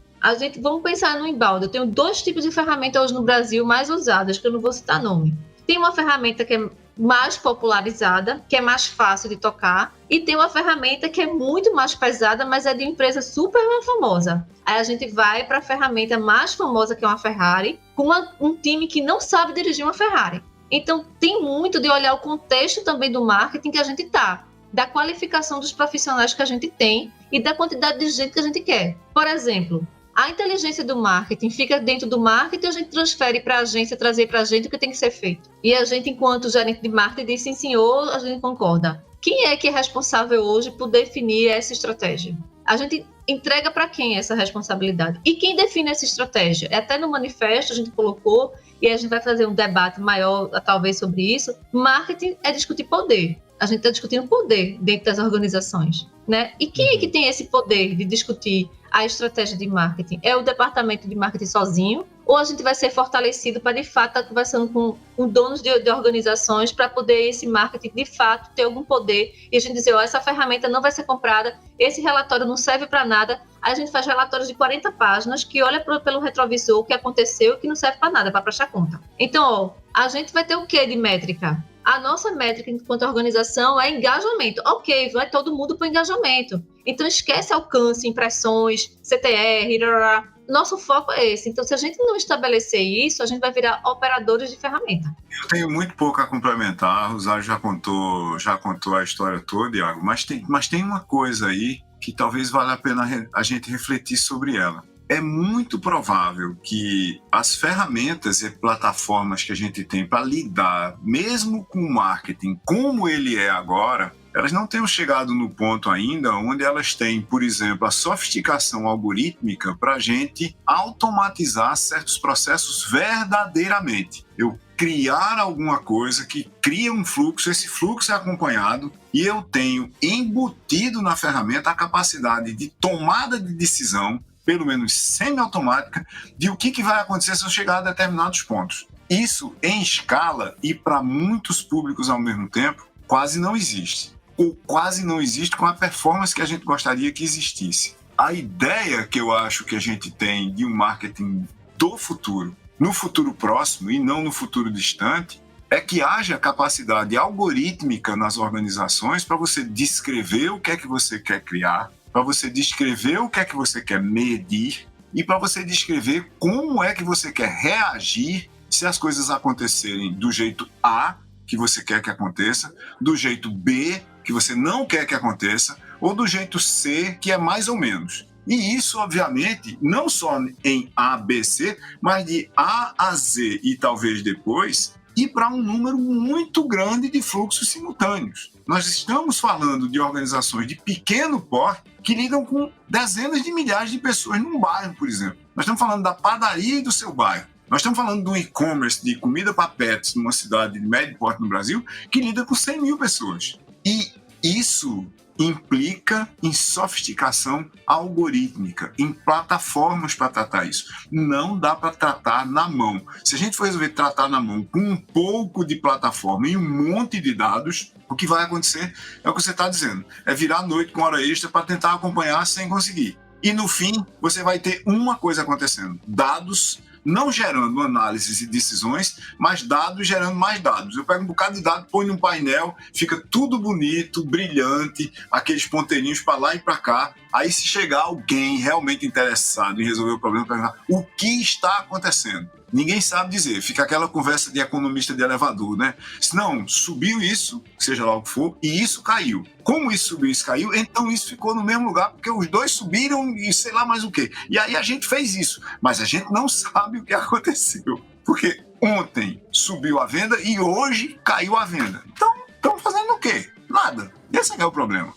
Vamos pensar no inbound. Eu tenho 2 tipos de ferramenta hoje no Brasil mais usadas, que eu não vou citar nome. Tem uma ferramenta que mais popularizada, que é mais fácil de tocar, e tem uma ferramenta que é muito mais pesada, mas é de uma empresa super famosa. Aí a gente vai para a ferramenta mais famosa, que é uma Ferrari, com um time que não sabe dirigir uma Ferrari. Então, tem muito de olhar o contexto também do marketing que a gente está, da qualificação dos profissionais que a gente tem e da quantidade de gente que a gente quer. Por exemplo, a inteligência do marketing fica dentro do marketing, a gente transfere para a agência, trazer para a gente o que tem que ser feito. E a gente, enquanto gerente de marketing, diz sim, senhor, a gente concorda. Quem é que é responsável hoje por definir essa estratégia? A gente entrega para quem essa responsabilidade? E quem define essa estratégia? Até no manifesto a gente colocou, e a gente vai fazer um debate maior, talvez, sobre isso. Marketing é discutir poder. A gente está discutindo poder dentro das organizações, né? E quem é que tem esse poder de discutir a estratégia de marketing? É o departamento de marketing sozinho? Ou a gente vai ser fortalecido para, de fato, estar conversando com donos de organizações para poder esse marketing, de fato, ter algum poder e a gente dizer, essa ferramenta não vai ser comprada, esse relatório não serve para nada. Aí a gente faz relatórios de 40 páginas que olha pelo retrovisor o que aconteceu e que não serve para nada, para prestar conta. Então, a gente vai ter o que de métrica? A nossa métrica enquanto organização é engajamento. Ok, vai todo mundo para o engajamento. Então, esquece alcance, impressões, CTR, nosso foco é esse. Então, se a gente não estabelecer isso, a gente vai virar operadores de ferramenta. Eu tenho muito pouco a complementar. O Rosário já contou a história toda, Iago, mas tem uma coisa aí que talvez valha a pena a gente refletir sobre ela. É muito provável que as ferramentas e plataformas que a gente tem para lidar, mesmo com o marketing como ele é agora, elas não tenham chegado no ponto ainda onde elas têm, por exemplo, a sofisticação algorítmica para a gente automatizar certos processos verdadeiramente. Eu criar alguma coisa que cria um fluxo, esse fluxo é acompanhado e eu tenho embutido na ferramenta a capacidade de tomada de decisão, pelo menos semi-automática, de o que vai acontecer se eu chegar a determinados pontos. Isso, em escala e para muitos públicos ao mesmo tempo, quase não existe. Ou quase não existe com a performance que a gente gostaria que existisse. A ideia que eu acho que a gente tem de um marketing do futuro, no futuro próximo e não no futuro distante, é que haja capacidade algorítmica nas organizações para você descrever o que é que você quer criar, para você descrever o que é que você quer medir e para você descrever como é que você quer reagir se as coisas acontecerem do jeito A, que você quer que aconteça, do jeito B, que você não quer que aconteça, ou do jeito C, que é mais ou menos. E isso, obviamente, não só em A, B, C, mas de A a Z e talvez depois, e para um número muito grande de fluxos simultâneos. Nós estamos falando de organizações de pequeno porte que lidam com dezenas de milhares de pessoas num bairro, por exemplo. Nós estamos falando da padaria do seu bairro. Nós estamos falando de um e-commerce de comida para pets numa cidade de médio porte no Brasil que lida com 100 mil pessoas. E isso implica em sofisticação algorítmica, em plataformas para tratar isso. Não dá para tratar na mão. Se a gente for resolver tratar na mão com um pouco de plataforma e um monte de dados, o que vai acontecer é o que você está dizendo. É virar a noite com hora extra para tentar acompanhar sem conseguir. E no fim, você vai ter uma coisa acontecendo. Dados não gerando análises e decisões, mas dados gerando mais dados. Eu pego um bocado de dados, ponho num painel, fica tudo bonito, brilhante, aqueles ponteirinhos para lá e para cá. Aí se chegar alguém realmente interessado em resolver o problema, perguntar o que está acontecendo. Ninguém sabe dizer, fica aquela conversa de economista de elevador, né? Se não, subiu isso, seja lá o que for, e isso caiu. Como isso subiu e isso caiu, então isso ficou no mesmo lugar, porque os dois subiram e sei lá mais o quê. E aí a gente fez isso, mas a gente não sabe o que aconteceu. Porque ontem subiu a venda e hoje caiu a venda. Então, estamos fazendo o quê? Nada. Esse é o problema.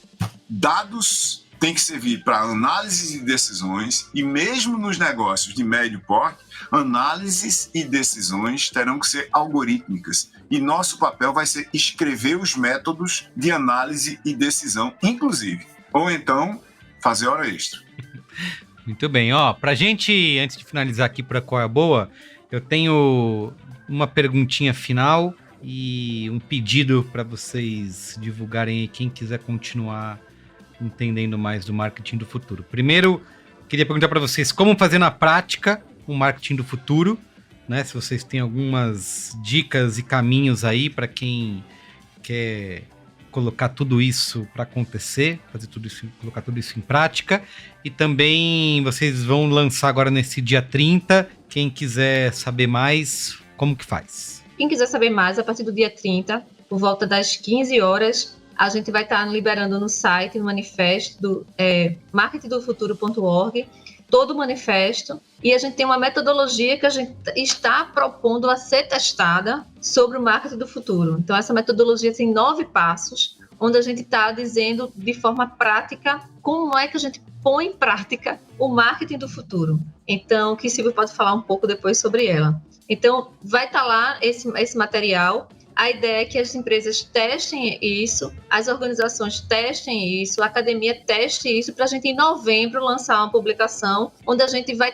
Dados têm que servir para análise de decisões e mesmo nos negócios de médio porte, análises e decisões terão que ser algorítmicas. E nosso papel vai ser escrever os métodos de análise e decisão, inclusive. Ou então, fazer hora extra. Muito bem, ó, pra gente, antes de finalizar aqui para Qual é a Boa, eu tenho uma perguntinha final e um pedido para vocês divulgarem aí, quem quiser continuar entendendo mais do marketing do futuro. Primeiro, queria perguntar para vocês como fazer na prática o marketing do futuro né? Se vocês têm algumas dicas e caminhos aí para quem quer colocar tudo isso para acontecer, fazer tudo isso, colocar tudo isso em prática. E também vocês vão lançar agora nesse dia 30. Quem quiser saber mais, como que faz? Quem quiser saber mais, a partir do dia 30, por volta das 15 horas, a gente vai estar liberando no site, no manifesto do marketingdofuturo.org, todo o manifesto, e a gente tem uma metodologia que a gente está propondo a ser testada sobre o marketing do futuro. Então, essa metodologia tem 9 passos, onde a gente está dizendo de forma prática como é que a gente põe em prática o marketing do futuro. Então, que Silvio pode falar um pouco depois sobre ela. Então, vai estar lá esse material. A ideia é que as empresas testem isso, as organizações testem isso, a academia teste isso, para a gente, em novembro, lançar uma publicação onde a gente vai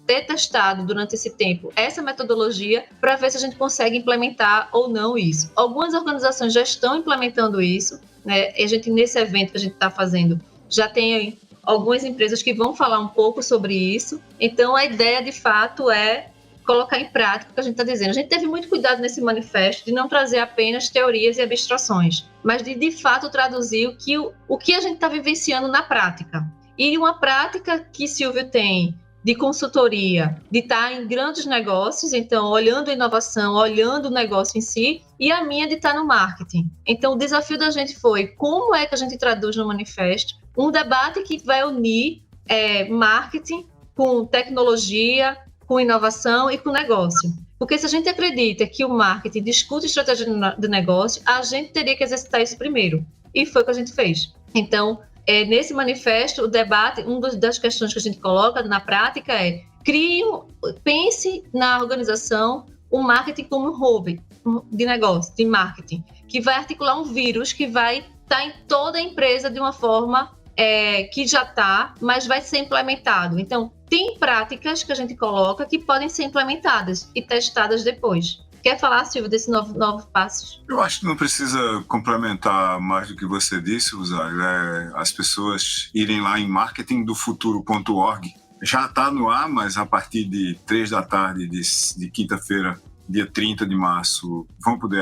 ter testado durante esse tempo essa metodologia para ver se a gente consegue implementar ou não isso. Algumas organizações já estão implementando isso, né? A gente, nesse evento que a gente está fazendo, já tem algumas empresas que vão falar um pouco sobre isso. Então, a ideia, de fato, é colocar em prática o que a gente está dizendo. A gente teve muito cuidado nesse manifesto de não trazer apenas teorias e abstrações, mas de fato traduzir o que a gente está vivenciando na prática. E uma prática que Silvio tem de consultoria, de estar em grandes negócios, então olhando a inovação, olhando o negócio em si, e a minha de estar no marketing. Então o desafio da gente foi como é que a gente traduz no manifesto um debate que vai unir marketing com tecnologia, com inovação e com negócio. Porque se a gente acredita que o marketing discute estratégia de negócio, a gente teria que exercitar isso primeiro. E foi o que a gente fez. Então, nesse manifesto, o debate, uma das questões que a gente coloca na prática é: pense na organização o marketing como um hub de negócio, de marketing, que vai articular um vírus que vai estar em toda a empresa de uma forma que já está, mas vai ser implementado. Então, tem práticas que a gente coloca que podem ser implementadas e testadas depois. Quer falar, Silvio, desses novos passos? Eu acho que não precisa complementar mais do que você disse, Rosário. As pessoas irem lá em marketingdofuturo.org. Já está no ar, mas a partir de 3 da tarde de quinta-feira, dia 30 de março,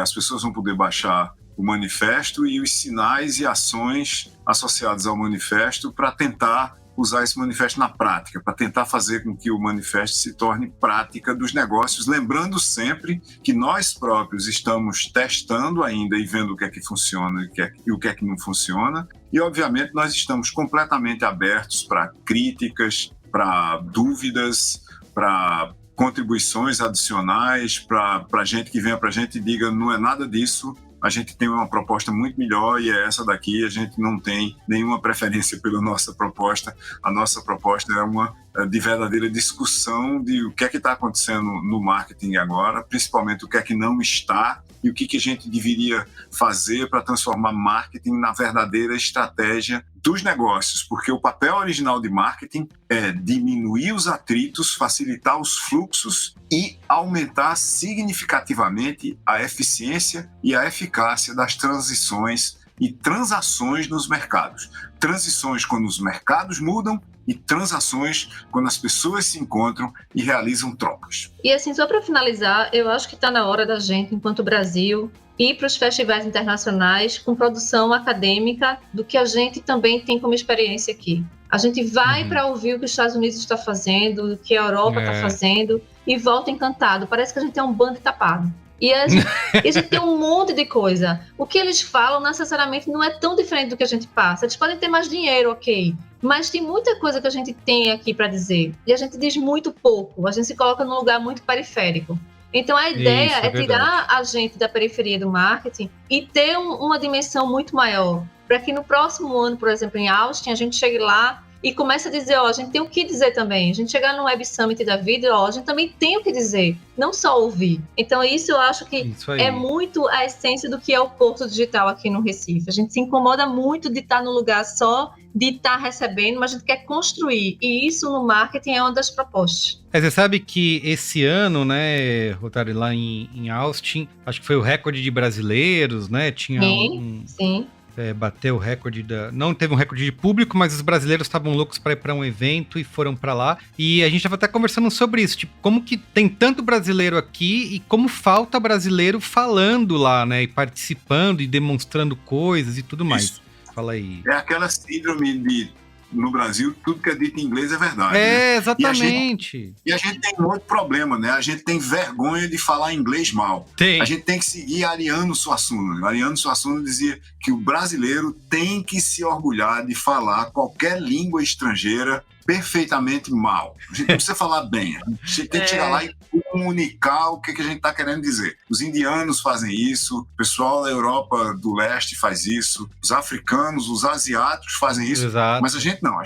as pessoas vão poder baixar o manifesto e os sinais e ações associados ao manifesto para tentar usar esse manifesto na prática, para tentar fazer com que o manifesto se torne prática dos negócios, lembrando sempre que nós próprios estamos testando ainda e vendo o que é que funciona e o que é que não funciona, e obviamente nós estamos completamente abertos para críticas, para dúvidas, para contribuições adicionais, para gente que venha para a gente e diga: não é nada disso, a gente tem uma proposta muito melhor e é essa daqui. A gente não tem nenhuma preferência pela nossa proposta. A nossa proposta é uma de verdadeira discussão de o que é que está acontecendo no marketing agora, principalmente o que é que não está e o que a gente deveria fazer para transformar marketing na verdadeira estratégia dos negócios, porque o papel original de marketing é diminuir os atritos, facilitar os fluxos e aumentar significativamente a eficiência e a eficácia das transições e transações nos mercados. Transições quando os mercados mudam e transações quando as pessoas se encontram e realizam trocas. E assim, só para finalizar, eu acho que está na hora da gente, enquanto Brasil, ir para os festivais internacionais com produção acadêmica do que a gente também tem como experiência aqui. A gente vai para ouvir o que os Estados Unidos está fazendo, o que a Europa está fazendo, e volta encantado. Parece que a gente é um bando tapado. E a gente tem um monte de coisa. O que eles falam necessariamente não é tão diferente do que a gente passa. Eles podem ter mais dinheiro, ok, mas tem muita coisa que a gente tem aqui para dizer. E a gente diz muito pouco. A gente se coloca num lugar muito periférico. Então a ideia é tirar a gente da periferia do marketing e ter uma dimensão muito maior. Para que no próximo ano, por exemplo, em Austin, a gente chegue lá e comece a dizer: a gente tem o que dizer também. A gente chegar no Web Summit da vida, a gente também tem o que dizer, não só ouvir. Então isso eu acho que é muito a essência do que é o Porto Digital aqui no Recife. A gente se incomoda muito de estar no lugar só, de estar recebendo, mas a gente quer construir. E isso no marketing é uma das propostas. Você sabe que esse ano, né, Rotary, lá em Austin, acho que foi o recorde de brasileiros, né? Tinha sim. bateu o recorde não teve um recorde de público, mas os brasileiros estavam loucos para ir para um evento e foram para lá. E a gente estava até conversando sobre isso, tipo, como que tem tanto brasileiro aqui e como falta brasileiro falando lá, né? E participando e demonstrando coisas e tudo mais. Isso. Fala aí. É aquela síndrome de, no Brasil, tudo que é dito em inglês é verdade. Né? Exatamente. E a gente tem um outro problema, né? A gente tem vergonha de falar inglês mal. Tem. A gente tem que seguir Ariano Suassuna. Ariano Suassuna dizia que o brasileiro tem que se orgulhar de falar qualquer língua estrangeira perfeitamente mal. A gente não precisa falar bem. A gente tem que chegar lá e comunicar o que a gente está querendo dizer. Os indianos fazem isso, o pessoal da Europa do Leste faz isso, os africanos, os asiáticos fazem isso. Exato. Mas a gente não. A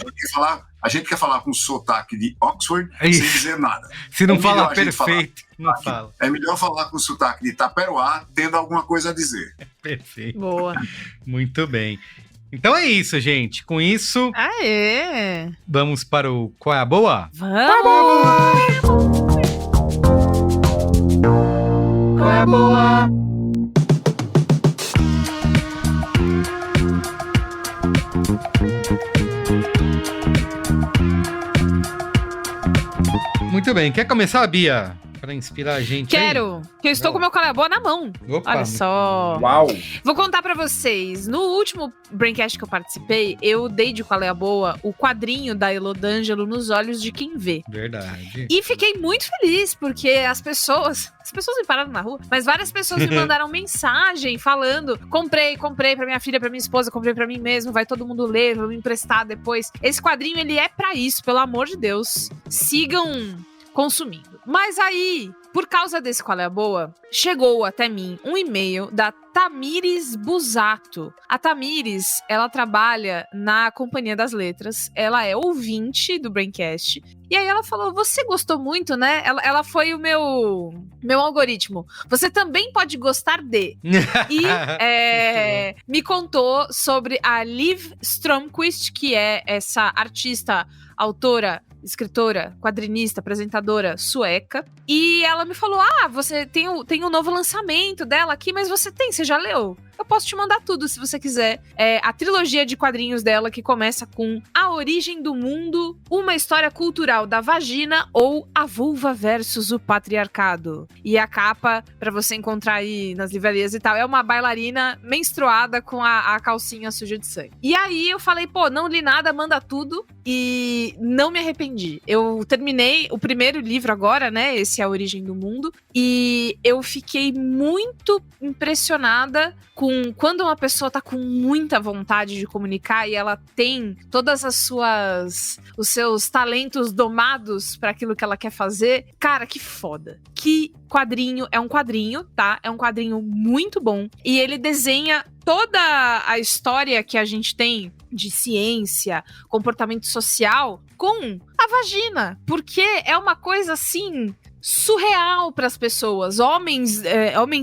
gente quer falar com sotaque de Oxford sem dizer nada. Se não É fala melhor a gente perfeito, não fala. É melhor falar com sotaque de Itaperuá, tendo alguma coisa a dizer. Perfeito. Boa. Muito bem. Então é isso, gente. Com isso, Aê! vamos para o Qual é a Boa? Vamos! Qual é a Boa? Muito bem. Quer começar, Bia? Para inspirar a gente aí? Quero, que eu estou com o meu Caleboa na mão. Opa, Olha só. Uau! Vou contar pra vocês. No último Braincast que eu participei, eu dei de Qual é a Boa o quadrinho da Elodângelo Nos Olhos de Quem Vê. Verdade. E fiquei muito feliz, porque as pessoas me pararam na rua, mas várias pessoas me mandaram mensagem falando: comprei pra minha filha, pra minha esposa, comprei pra mim mesmo, vai todo mundo ler, vou me emprestar depois. Esse quadrinho, ele é pra isso, pelo amor de Deus. Sigam consumindo. Mas aí, por causa desse Qual é a Boa, chegou até mim um e-mail da Tamires Busato. A Tamires, ela trabalha na Companhia das Letras, ela é ouvinte do Braincast, e aí ela falou: você gostou muito, né? Ela foi o meu algoritmo. Você também pode gostar de. E me contou sobre a Liv Strömquist, que é essa artista, autora, escritora, quadrinista, apresentadora sueca. E ela me falou: você tem um novo lançamento dela aqui, mas você já leu? Eu posso te mandar tudo, se você quiser. É a trilogia de quadrinhos dela, que começa com A Origem do Mundo, uma história cultural da vagina, ou A Vulva versus o Patriarcado. E a capa, pra você encontrar aí nas livrarias e tal, é uma bailarina menstruada com a calcinha suja de sangue. E aí eu falei: não li nada, manda tudo. E não me arrependi. Eu terminei o primeiro livro agora, né? Esse é A Origem do Mundo. E eu fiquei muito impressionada com quando uma pessoa tá com muita vontade de comunicar e ela tem todas os seus talentos domados para aquilo que ela quer fazer. Cara, que foda. Que quadrinho. É um quadrinho, tá? É um quadrinho muito bom. E ele desenha toda a história que a gente tem de ciência, comportamento social, com a vagina. Porque é uma coisa assim surreal para as pessoas. Homens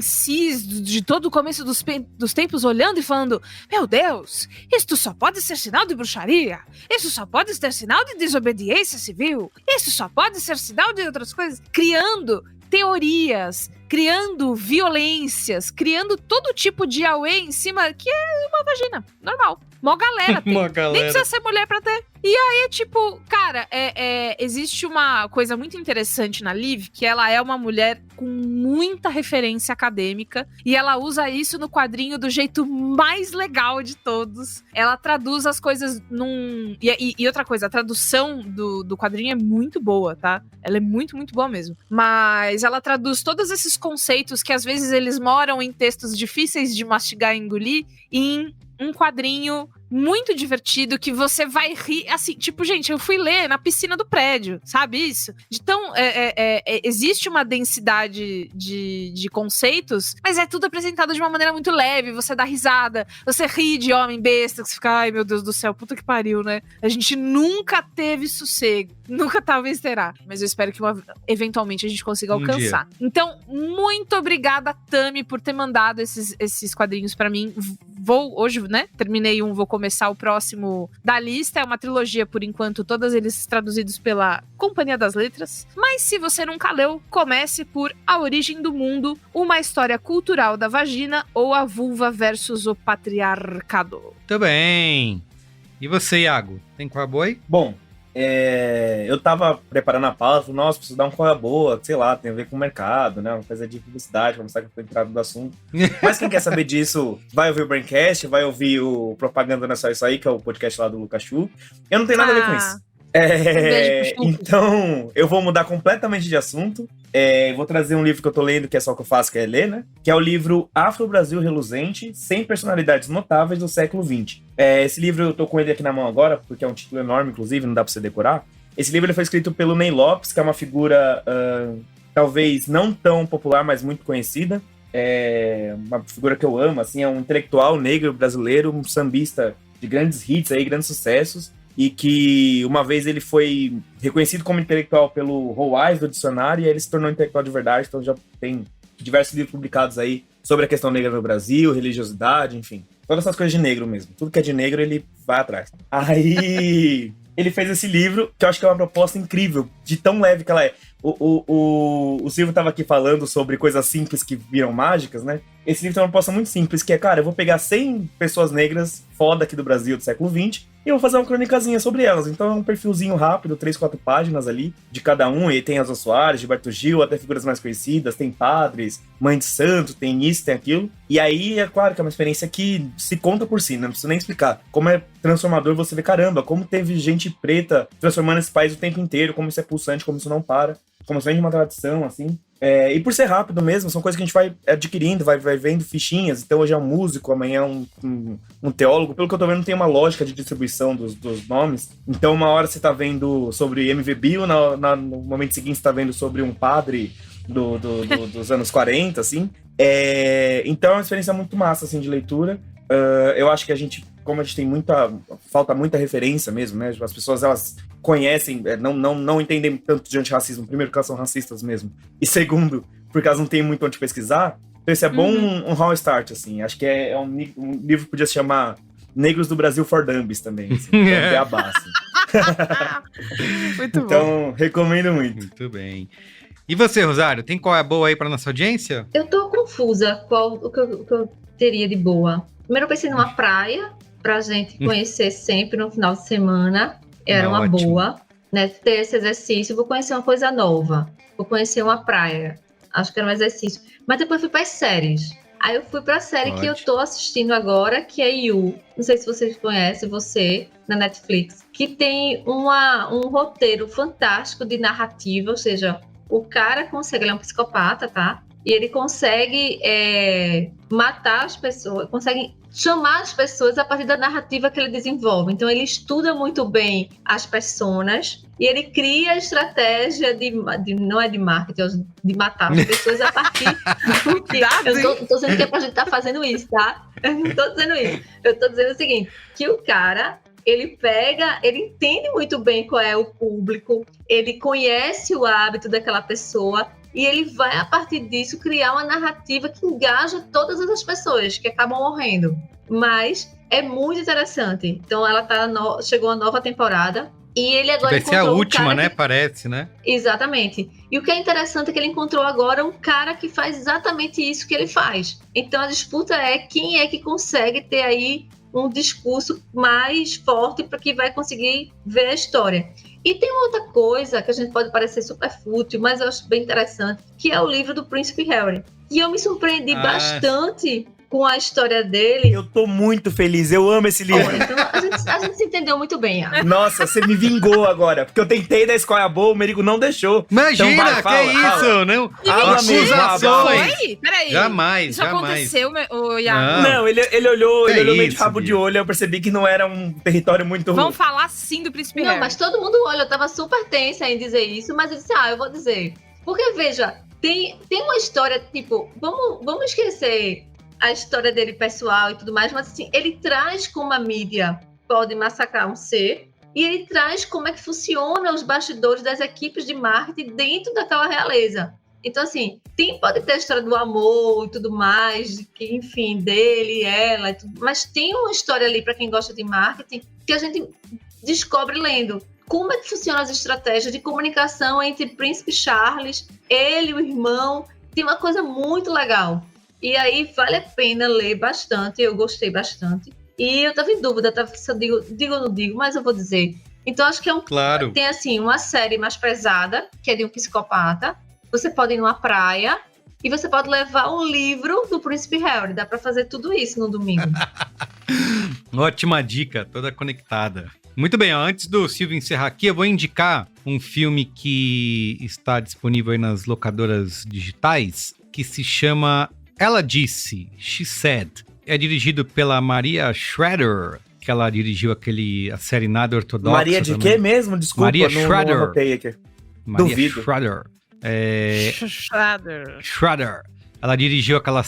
cis de todo o começo dos tempos olhando e falando: meu Deus, isto só pode ser sinal de bruxaria, isso só pode ser sinal de desobediência civil, isso só pode ser sinal de outras coisas, criando teorias, criando violências, criando todo tipo de auê em cima, que é uma vagina normal. Mó galera tem. Nem precisa ser mulher pra ter. E aí, tipo, cara, existe uma coisa muito interessante na Liv, que ela é uma mulher com muita referência acadêmica, e ela usa isso no quadrinho do jeito mais legal de todos. Ela traduz as coisas num... E outra coisa, a tradução do quadrinho é muito boa, tá? Ela é muito, muito boa mesmo. Mas ela traduz todos esses conceitos que às vezes eles moram em textos difíceis de mastigar e engolir em um quadrinho muito divertido, que você vai rir, assim, tipo, gente, eu fui ler na piscina do prédio, sabe isso? Então, existe uma densidade de conceitos, mas é tudo apresentado de uma maneira muito leve, você dá risada, você ri de homem besta, que você fica: ai meu Deus do céu, puta que pariu, né? A gente nunca teve sossego, nunca talvez terá, mas eu espero que eventualmente a gente consiga alcançar. Então, muito obrigada, Tami, por ter mandado esses quadrinhos pra mim. hoje, né, terminei um, vou começar o próximo da lista. É uma trilogia, por enquanto, todos eles traduzidos pela Companhia das Letras. Mas se você nunca leu, comece por A Origem do Mundo, uma história cultural da vagina ou a vulva versus o patriarcado. Muito bem. E você, Iago? Tem qual é boa aí? Bom, eu tava preparando a pauta, nossa, preciso dar um qual é boa, sei lá, tem a ver com o mercado, né? Uma coisa de publicidade, pra mostrar que eu tô entrado do assunto. Mas quem quer saber disso, vai ouvir o Braincast, vai ouvir o Propaganda Não é Só Isso Aí, que é o podcast lá do Lucas Chu. Eu não tenho nada a ver com isso. Beijo pro Chu. Então, eu vou mudar completamente de assunto. Vou trazer um livro que eu tô lendo, que é só o que eu faço, que é ler, né? Que é o livro Afro-Brasil Reluzente, 100 personalidades notáveis do século XX. Esse livro eu tô com ele aqui na mão agora, porque é um título enorme, inclusive, não dá pra você decorar. Esse livro ele foi escrito pelo Ney Lopes, que é uma figura talvez não tão popular, mas muito conhecida. Uma figura que eu amo, assim, é um intelectual negro brasileiro, um sambista de grandes hits aí, grandes sucessos. E que uma vez ele foi reconhecido como intelectual pelo Roais do dicionário, e aí ele se tornou intelectual de verdade, então já tem diversos livros publicados aí sobre a questão negra no Brasil, religiosidade, enfim. Todas essas coisas de negro mesmo. Tudo que é de negro, ele vai atrás. Aí ele fez esse livro, que eu acho que é uma proposta incrível, de tão leve que ela é. O Silvio estava aqui falando sobre coisas simples que viram mágicas, né? Esse livro tem uma proposta muito simples, que é, cara, eu vou pegar 100 pessoas negras foda aqui do Brasil do século XX e eu vou fazer uma crônicazinha sobre elas. Então é um perfilzinho rápido, 3, 4 páginas ali, de cada um. E tem Azor Soares, Gilberto Gil, até figuras mais conhecidas, tem padres, mãe de santo, tem isso, tem aquilo. E aí, é claro que é uma experiência que se conta por si, né? Não preciso nem explicar. Como é transformador você ver, caramba, como teve gente preta transformando esse país o tempo inteiro, como isso é pulsante, como isso não para, como isso vem de uma tradição, assim. E por ser rápido mesmo, são coisas que a gente vai adquirindo, vai vendo fichinhas. Então hoje é um músico, amanhã é um teólogo. Pelo que eu tô vendo, não tem uma lógica de distribuição dos nomes. Então uma hora você tá vendo sobre MV Bill, no momento seguinte você tá vendo sobre um padre dos anos 40, assim. Então é uma experiência muito massa, assim, de leitura. Eu acho que como a gente tem falta muita referência mesmo, né? As pessoas, elas conhecem, não entendem tanto de antirracismo. Primeiro, porque elas são racistas mesmo. E segundo, porque elas não têm muito onde pesquisar. Então esse é bom um how start, assim. Acho que é um livro que podia se chamar Negros do Brasil for Dummies também, assim. Então, beabá, assim. Muito bom. Então, recomendo muito. Muito bem. E você, Rosário, tem qual é boa aí pra nossa audiência? Eu tô confusa o que eu teria de boa. Primeiro eu pensei numa praia, pra gente conhecer sempre no final de semana. Era uma Ótimo. boa, né? Ter esse exercício. Vou conhecer uma coisa nova. Vou conhecer uma praia. Acho que era um exercício. Mas depois fui para as séries. Aí eu fui para a série que eu tô assistindo agora, que é You. Não sei se vocês conhecem, na Netflix. Que tem um roteiro fantástico de narrativa. Ou seja, o cara consegue... Ele é um psicopata, tá? E ele consegue matar as pessoas, consegue chamar as pessoas a partir da narrativa que ele desenvolve. Então ele estuda muito bem as personas e ele cria a estratégia não é de marketing, de matar as pessoas a partir do que... Eu não tô dizendo que é pra gente estar fazendo isso, tá? Eu não tô dizendo isso. Eu tô dizendo o seguinte, que o cara... Ele entende muito bem qual é o público, ele conhece o hábito daquela pessoa e ele vai, a partir disso, criar uma narrativa que engaja todas as pessoas que acabam morrendo. Mas é muito interessante. Então, chegou a nova temporada e ele agora vai ser a última, né? Que... Parece, né? Exatamente. E o que é interessante é que ele encontrou agora um cara que faz exatamente isso que ele faz. Então, a disputa é quem é que consegue ter aí um discurso mais forte para que vai conseguir ver a história. E tem outra coisa que a gente pode parecer super fútil, mas eu acho bem interessante, que é o livro do Príncipe Harry. E eu me surpreendi bastante com a história dele. Eu tô muito feliz, eu amo esse livro. Então, a gente se entendeu muito bem. Nossa, você me vingou agora, porque eu tentei dar escola boa, o Merigo não deixou. Imagina, então vai, fala. Isso? Não. Acusações. Peraí. Jamais, Isso aconteceu, Iago? Não, ele olhou meio de isso, rabo de olho, eu percebi que não era um território muito... Vamos falar sim do Príncipe Harry. Não, mas todo mundo olha, eu tava super tensa em dizer isso, mas eu disse, eu vou dizer. Porque, veja, tem uma história, tipo, vamos esquecer a história dele pessoal e tudo mais, mas assim, ele traz como a mídia pode massacrar um ser, e ele traz como é que funciona os bastidores das equipes de marketing dentro daquela realeza. Então, assim, pode ter a história do amor e tudo mais, que, enfim, dele, ela, e tudo, mas tem uma história ali para quem gosta de marketing que a gente descobre lendo. Como é que funcionam as estratégias de comunicação entre Príncipe Charles, ele e o irmão? Tem uma coisa muito legal. E aí vale a pena ler bastante, eu gostei bastante. E eu estava em dúvida, se eu digo ou não digo, mas eu vou dizer. Então acho que Claro. Tem assim, uma série mais pesada, que é de um psicopata. Você pode ir numa praia e você pode levar um livro do Príncipe Harry. Dá para fazer tudo isso no domingo. Ótima dica, toda conectada. Muito bem, ó, antes do Silvio encerrar aqui, eu vou indicar um filme que está disponível aí nas locadoras digitais, que se chama Ela Disse, She Said. É dirigido pela Maria Schrader, que ela dirigiu a série Nada Ortodoxa. Maria de também. quê mesmo? Desculpa, Maria não Schrader. anotei aqui. Maria Duvido. Schrader. Schrader. Schrader. Ela dirigiu aquela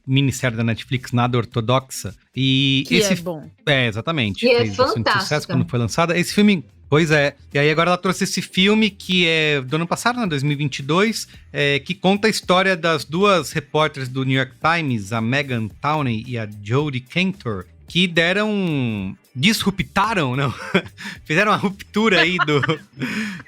minissérie da Netflix, Nada Ortodoxa. E Que é bom. Exatamente. Que é Fez bastante fantástica. sucesso quando foi lançada. Esse filme, pois é. E aí agora ela trouxe esse filme que é do ano passado, né, 2022, que conta a história das duas repórteres do New York Times, a Megan Towney e a Jodie Cantor, que disruptaram, não? Fizeram uma ruptura aí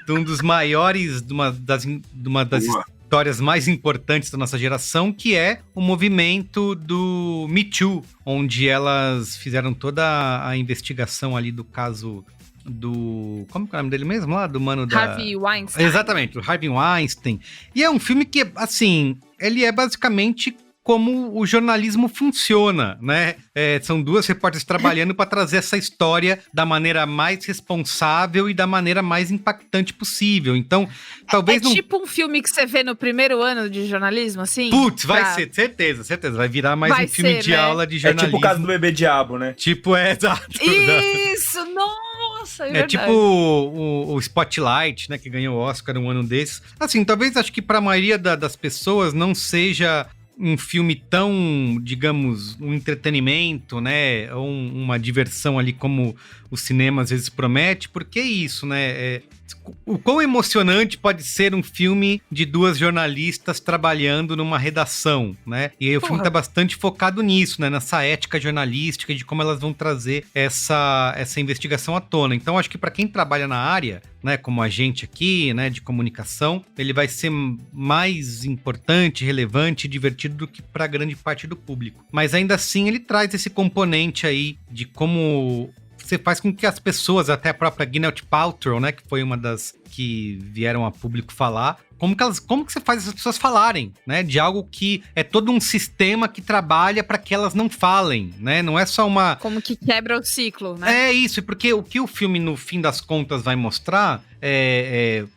de um dos maiores, de uma das histórias mais importantes da nossa geração, que é o movimento do Me Too, onde elas fizeram toda a investigação ali do caso do... Como que é o nome dele mesmo lá? Do mano da... Harvey Weinstein. Exatamente, do Harvey Weinstein. E é um filme que, assim, ele é basicamente como o jornalismo funciona, né? São duas repórteres trabalhando para trazer essa história da maneira mais responsável e da maneira mais impactante possível. Então, talvez não... tipo um filme que você vê no primeiro ano de jornalismo, assim? Putz, vai ser, certeza. Vai virar mais um filme de aula de É jornalismo. tipo o caso do Bebê Diabo, né? Exato. Isso, nossa, é verdade. Tipo o Spotlight, né, que ganhou o Oscar um ano desses. Assim, talvez acho que para a maioria das pessoas não seja um filme tão, digamos, um entretenimento, né, ou uma diversão ali como o cinema às vezes promete, porque é isso, né, o quão emocionante pode ser um filme de duas jornalistas trabalhando numa redação, né? E aí o filme tá bastante focado nisso, né? Nessa ética jornalística, de como elas vão trazer essa investigação à tona. Então, acho que para quem trabalha na área, né, como a gente aqui, né, de comunicação, ele vai ser mais importante, relevante e divertido do que para grande parte do público. Mas ainda assim, ele traz esse componente aí de como você faz com que as pessoas, até a própria Gwyneth Paltrow, né, que foi uma das que vieram a público falar, como que você faz essas pessoas falarem, né, de algo que é todo um sistema que trabalha para que elas não falem, né, não é só uma... Como que quebra o ciclo, né? É isso, porque o que o filme, no fim das contas, vai mostrar,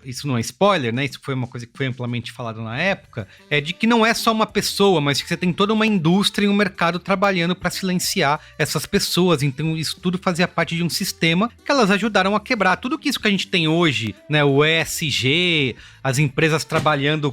isso não é spoiler, né, isso foi uma coisa que foi amplamente falada na época, é de que não é só uma pessoa, mas que você tem toda uma indústria e um mercado trabalhando para silenciar essas pessoas, então isso tudo fazia parte de um sistema que elas ajudaram a quebrar. Tudo que isso que a gente tem hoje, né, o ESG, as empresas trabalhando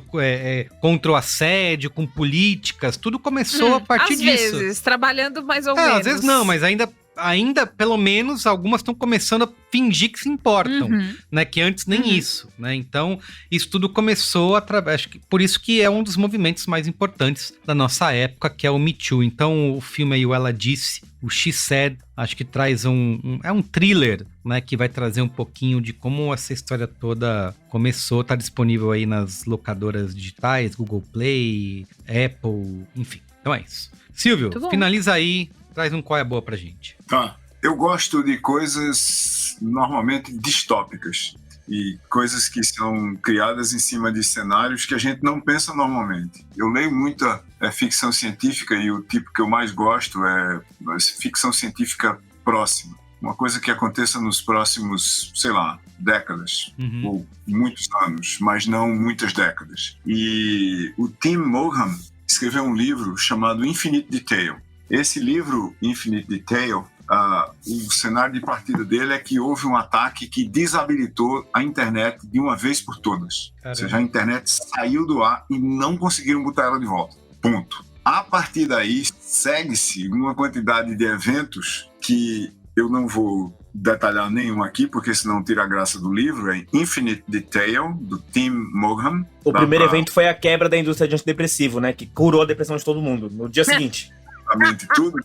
contra o assédio, com políticas, tudo começou a partir disso. Às vezes, trabalhando mais ou menos. Às vezes não, mas ainda, pelo menos, algumas estão começando a fingir que se importam, né? Que antes nem isso, né? Então, isso tudo começou acho que por isso que é um dos movimentos mais importantes da nossa época, que é o Me Too. Então, o filme aí, o Ela Disse, o She Said, acho que traz um thriller, né? Que vai trazer um pouquinho de como essa história toda começou, tá disponível aí nas locadoras digitais, Google Play, Apple, enfim. Então é isso. Silvio, finaliza aí, traz um qual é boa pra gente. Tá. Eu gosto de coisas normalmente distópicas e coisas que são criadas em cima de cenários que a gente não pensa normalmente. Eu leio muita ficção científica e o tipo que eu mais gosto é ficção científica próxima. Uma coisa que aconteça nos próximos, sei lá, décadas, ou muitos anos, mas não muitas décadas. E o Tim Mohan escreveu um livro chamado Infinite Detail. Esse livro, Infinite Detail, o cenário de partida dele é que houve um ataque que desabilitou a internet de uma vez por todas. Caramba. Ou seja, a internet saiu do ar e não conseguiram botar ela de volta. Ponto. A partir daí, segue-se uma quantidade de eventos que eu não vou detalhar nenhum aqui, porque senão tira a graça do livro, é Infinite Detail, do Tim Mogham. O primeiro evento foi a quebra da indústria de antidepressivo, né? Que curou a depressão de todo mundo no dia seguinte. Exatamente tudo.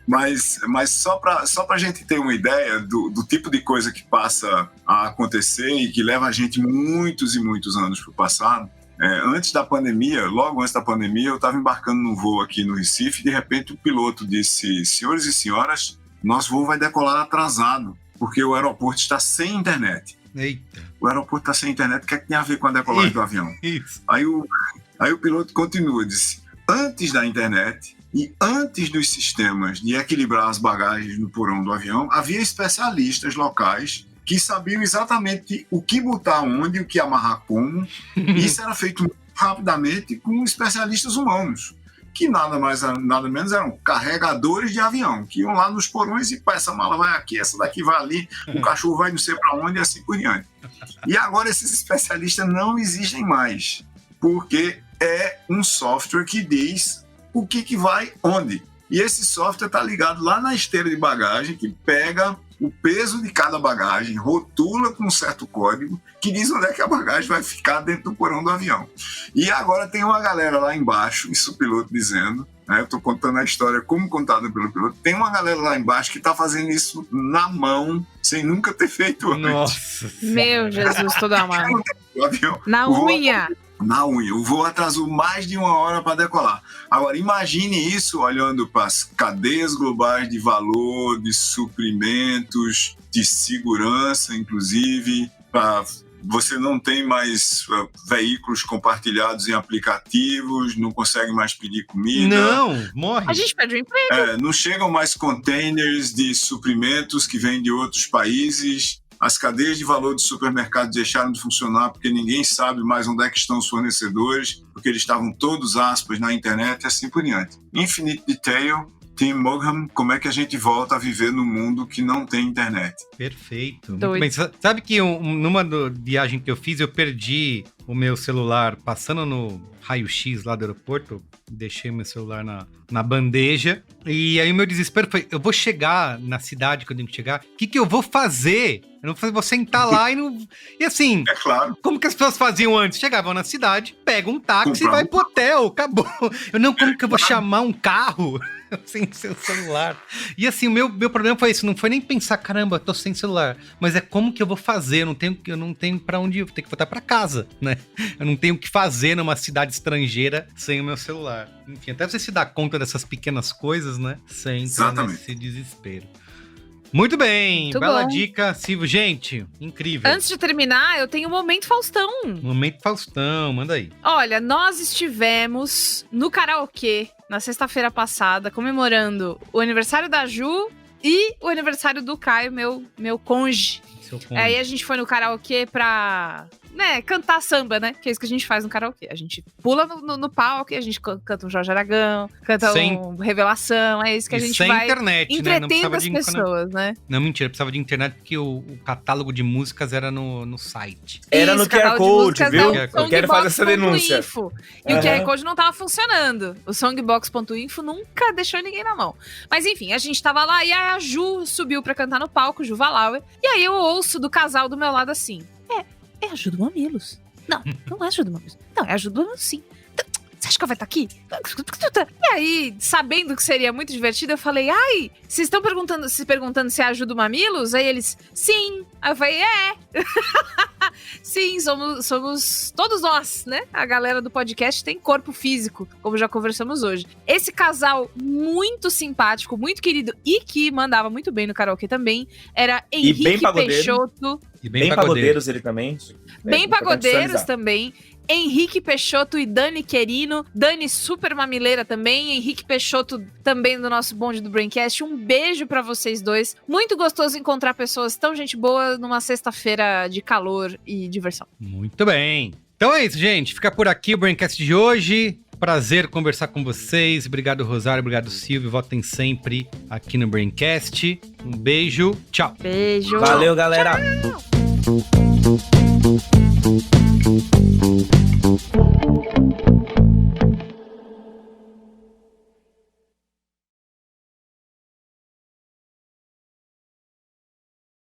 Mas só pra gente ter uma ideia do tipo de coisa que passa a acontecer e que leva a gente muitos e muitos anos pro passado. Antes da pandemia, logo antes da pandemia, eu estava embarcando num voo aqui no Recife e de repente o piloto disse: senhores e senhoras, nosso voo vai decolar atrasado, porque o aeroporto está sem internet. Eita. O aeroporto está sem internet, o que é que tem a ver com a decolagem do avião? Isso. Aí o piloto continua, disse: antes da internet e antes dos sistemas de equilibrar as bagagens no porão do avião, havia especialistas locais que sabiam exatamente o que botar onde, o que amarrar como. Isso era feito muito rapidamente com especialistas humanos, que nada mais, nada menos eram carregadores de avião, que iam lá nos porões e essa mala vai aqui, essa daqui vai ali, o cachorro vai não sei para onde e assim por diante. E agora esses especialistas não existem mais, porque é um software que diz o que vai onde. E esse software está ligado lá na esteira de bagagem, que pega o peso de cada bagagem, rotula com um certo código que diz onde é que a bagagem vai ficar dentro do porão do avião. E agora tem uma galera lá embaixo, isso o piloto dizendo, né, eu estou contando a história como contada pelo piloto, tem uma galera lá embaixo que está fazendo isso na mão, sem nunca ter feito antes. Nossa. Meu Jesus, toda amado. O avião, Na unha. Na unha. O voo atrasou mais de 1 hora para decolar. Agora, imagine isso olhando para as cadeias globais de valor, de suprimentos, de segurança, inclusive. Você não tem mais veículos compartilhados em aplicativos, não consegue mais pedir comida. Não, morre. A gente perde o emprego. Não chegam mais containers de suprimentos que vêm de outros países. As cadeias de valor de supermercados deixaram de funcionar porque ninguém sabe mais onde é que estão os fornecedores, porque eles estavam todos, aspas, na internet e assim por diante. Infinite Detail, Tim Mogham, como é que a gente volta a viver num mundo que não tem internet? Perfeito. Muito Doido. bem. Sabe que numa viagem que eu fiz, eu perdi o meu celular passando no raio-x lá do aeroporto, deixei meu celular na bandeja, e aí o meu desespero foi, eu vou chegar na cidade quando eu tenho que chegar, o que eu vou fazer? Eu não vou sentar lá e não... E assim, É claro. como que as pessoas faziam antes? Chegavam na cidade, pegam um táxi e vai pro hotel, acabou. Como que eu vou chamar um carro sem seu celular? E assim, o meu problema foi isso, não foi nem pensar, caramba, tô sem celular, mas é como que eu vou fazer? Eu não tenho pra onde ir, vou ter que voltar pra casa, né? Eu não tenho o que fazer numa cidade estrangeira sem o meu celular. Enfim, até você se dar conta dessas pequenas coisas, né? Sem entrar Exatamente. nesse desespero. Muito bem, Muito bela bom. dica, Silvio. Gente, incrível. Antes de terminar, eu tenho um Momento Faustão. Momento Faustão, manda aí. Olha, nós estivemos no karaokê na sexta-feira passada, comemorando o aniversário da Ju e o aniversário do Caio, meu cônge. Seu ponto. Aí a gente foi no karaokê pra, cantar samba, né? Que é isso que a gente faz no karaokê. A gente pula no palco e a gente canta um Jorge Aragão, canta um Revelação. É isso que a E gente sem vai internet, né? Não entretendo precisava as de pessoas, né? Não, mentira, precisava de internet porque o catálogo de músicas era no site. Era Isso, no QR canal de Code, músicas viu? da Eu quero fazer essa denúncia. Songbox.info. E o QR Code não tava funcionando. O Songbox.info nunca deixou ninguém na mão. Mas enfim, a gente tava lá e a Ju subiu pra cantar no palco, Ju Valauer. E aí eu ouço do casal do meu lado assim: É a Ju do Mamilos. Não é a Ju do Mamilos. Não, é a Ju do Mamilos, sim. Você acha que ela vai estar aqui? E aí, sabendo que seria muito divertido, eu falei: ai, vocês estão se perguntando se é a Ju do Mamilos? Aí eles: sim. Aí eu falei: sim, somos todos nós, né? A galera do podcast tem corpo físico, como já conversamos hoje. Esse casal muito simpático, muito querido e que mandava muito bem no karaokê também, era Henrique bem pagodeiro. Peixoto. E Bem pagodeiros ele também. Bem pagodeiros contextualizar. também. Henrique Peixoto e Dani Querino. Dani super mamileira também. Henrique Peixoto também do nosso bonde do Braincast. Um beijo pra vocês dois. Muito gostoso encontrar pessoas tão gente boa numa sexta-feira de calor e diversão. Muito bem. Então é isso, gente. Fica por aqui o Braincast de hoje. Prazer conversar com vocês. Obrigado, Rosário. Obrigado, Silvio. Votem sempre aqui no Braincast. Um beijo. Tchau. Beijo. Valeu, galera. Tchau.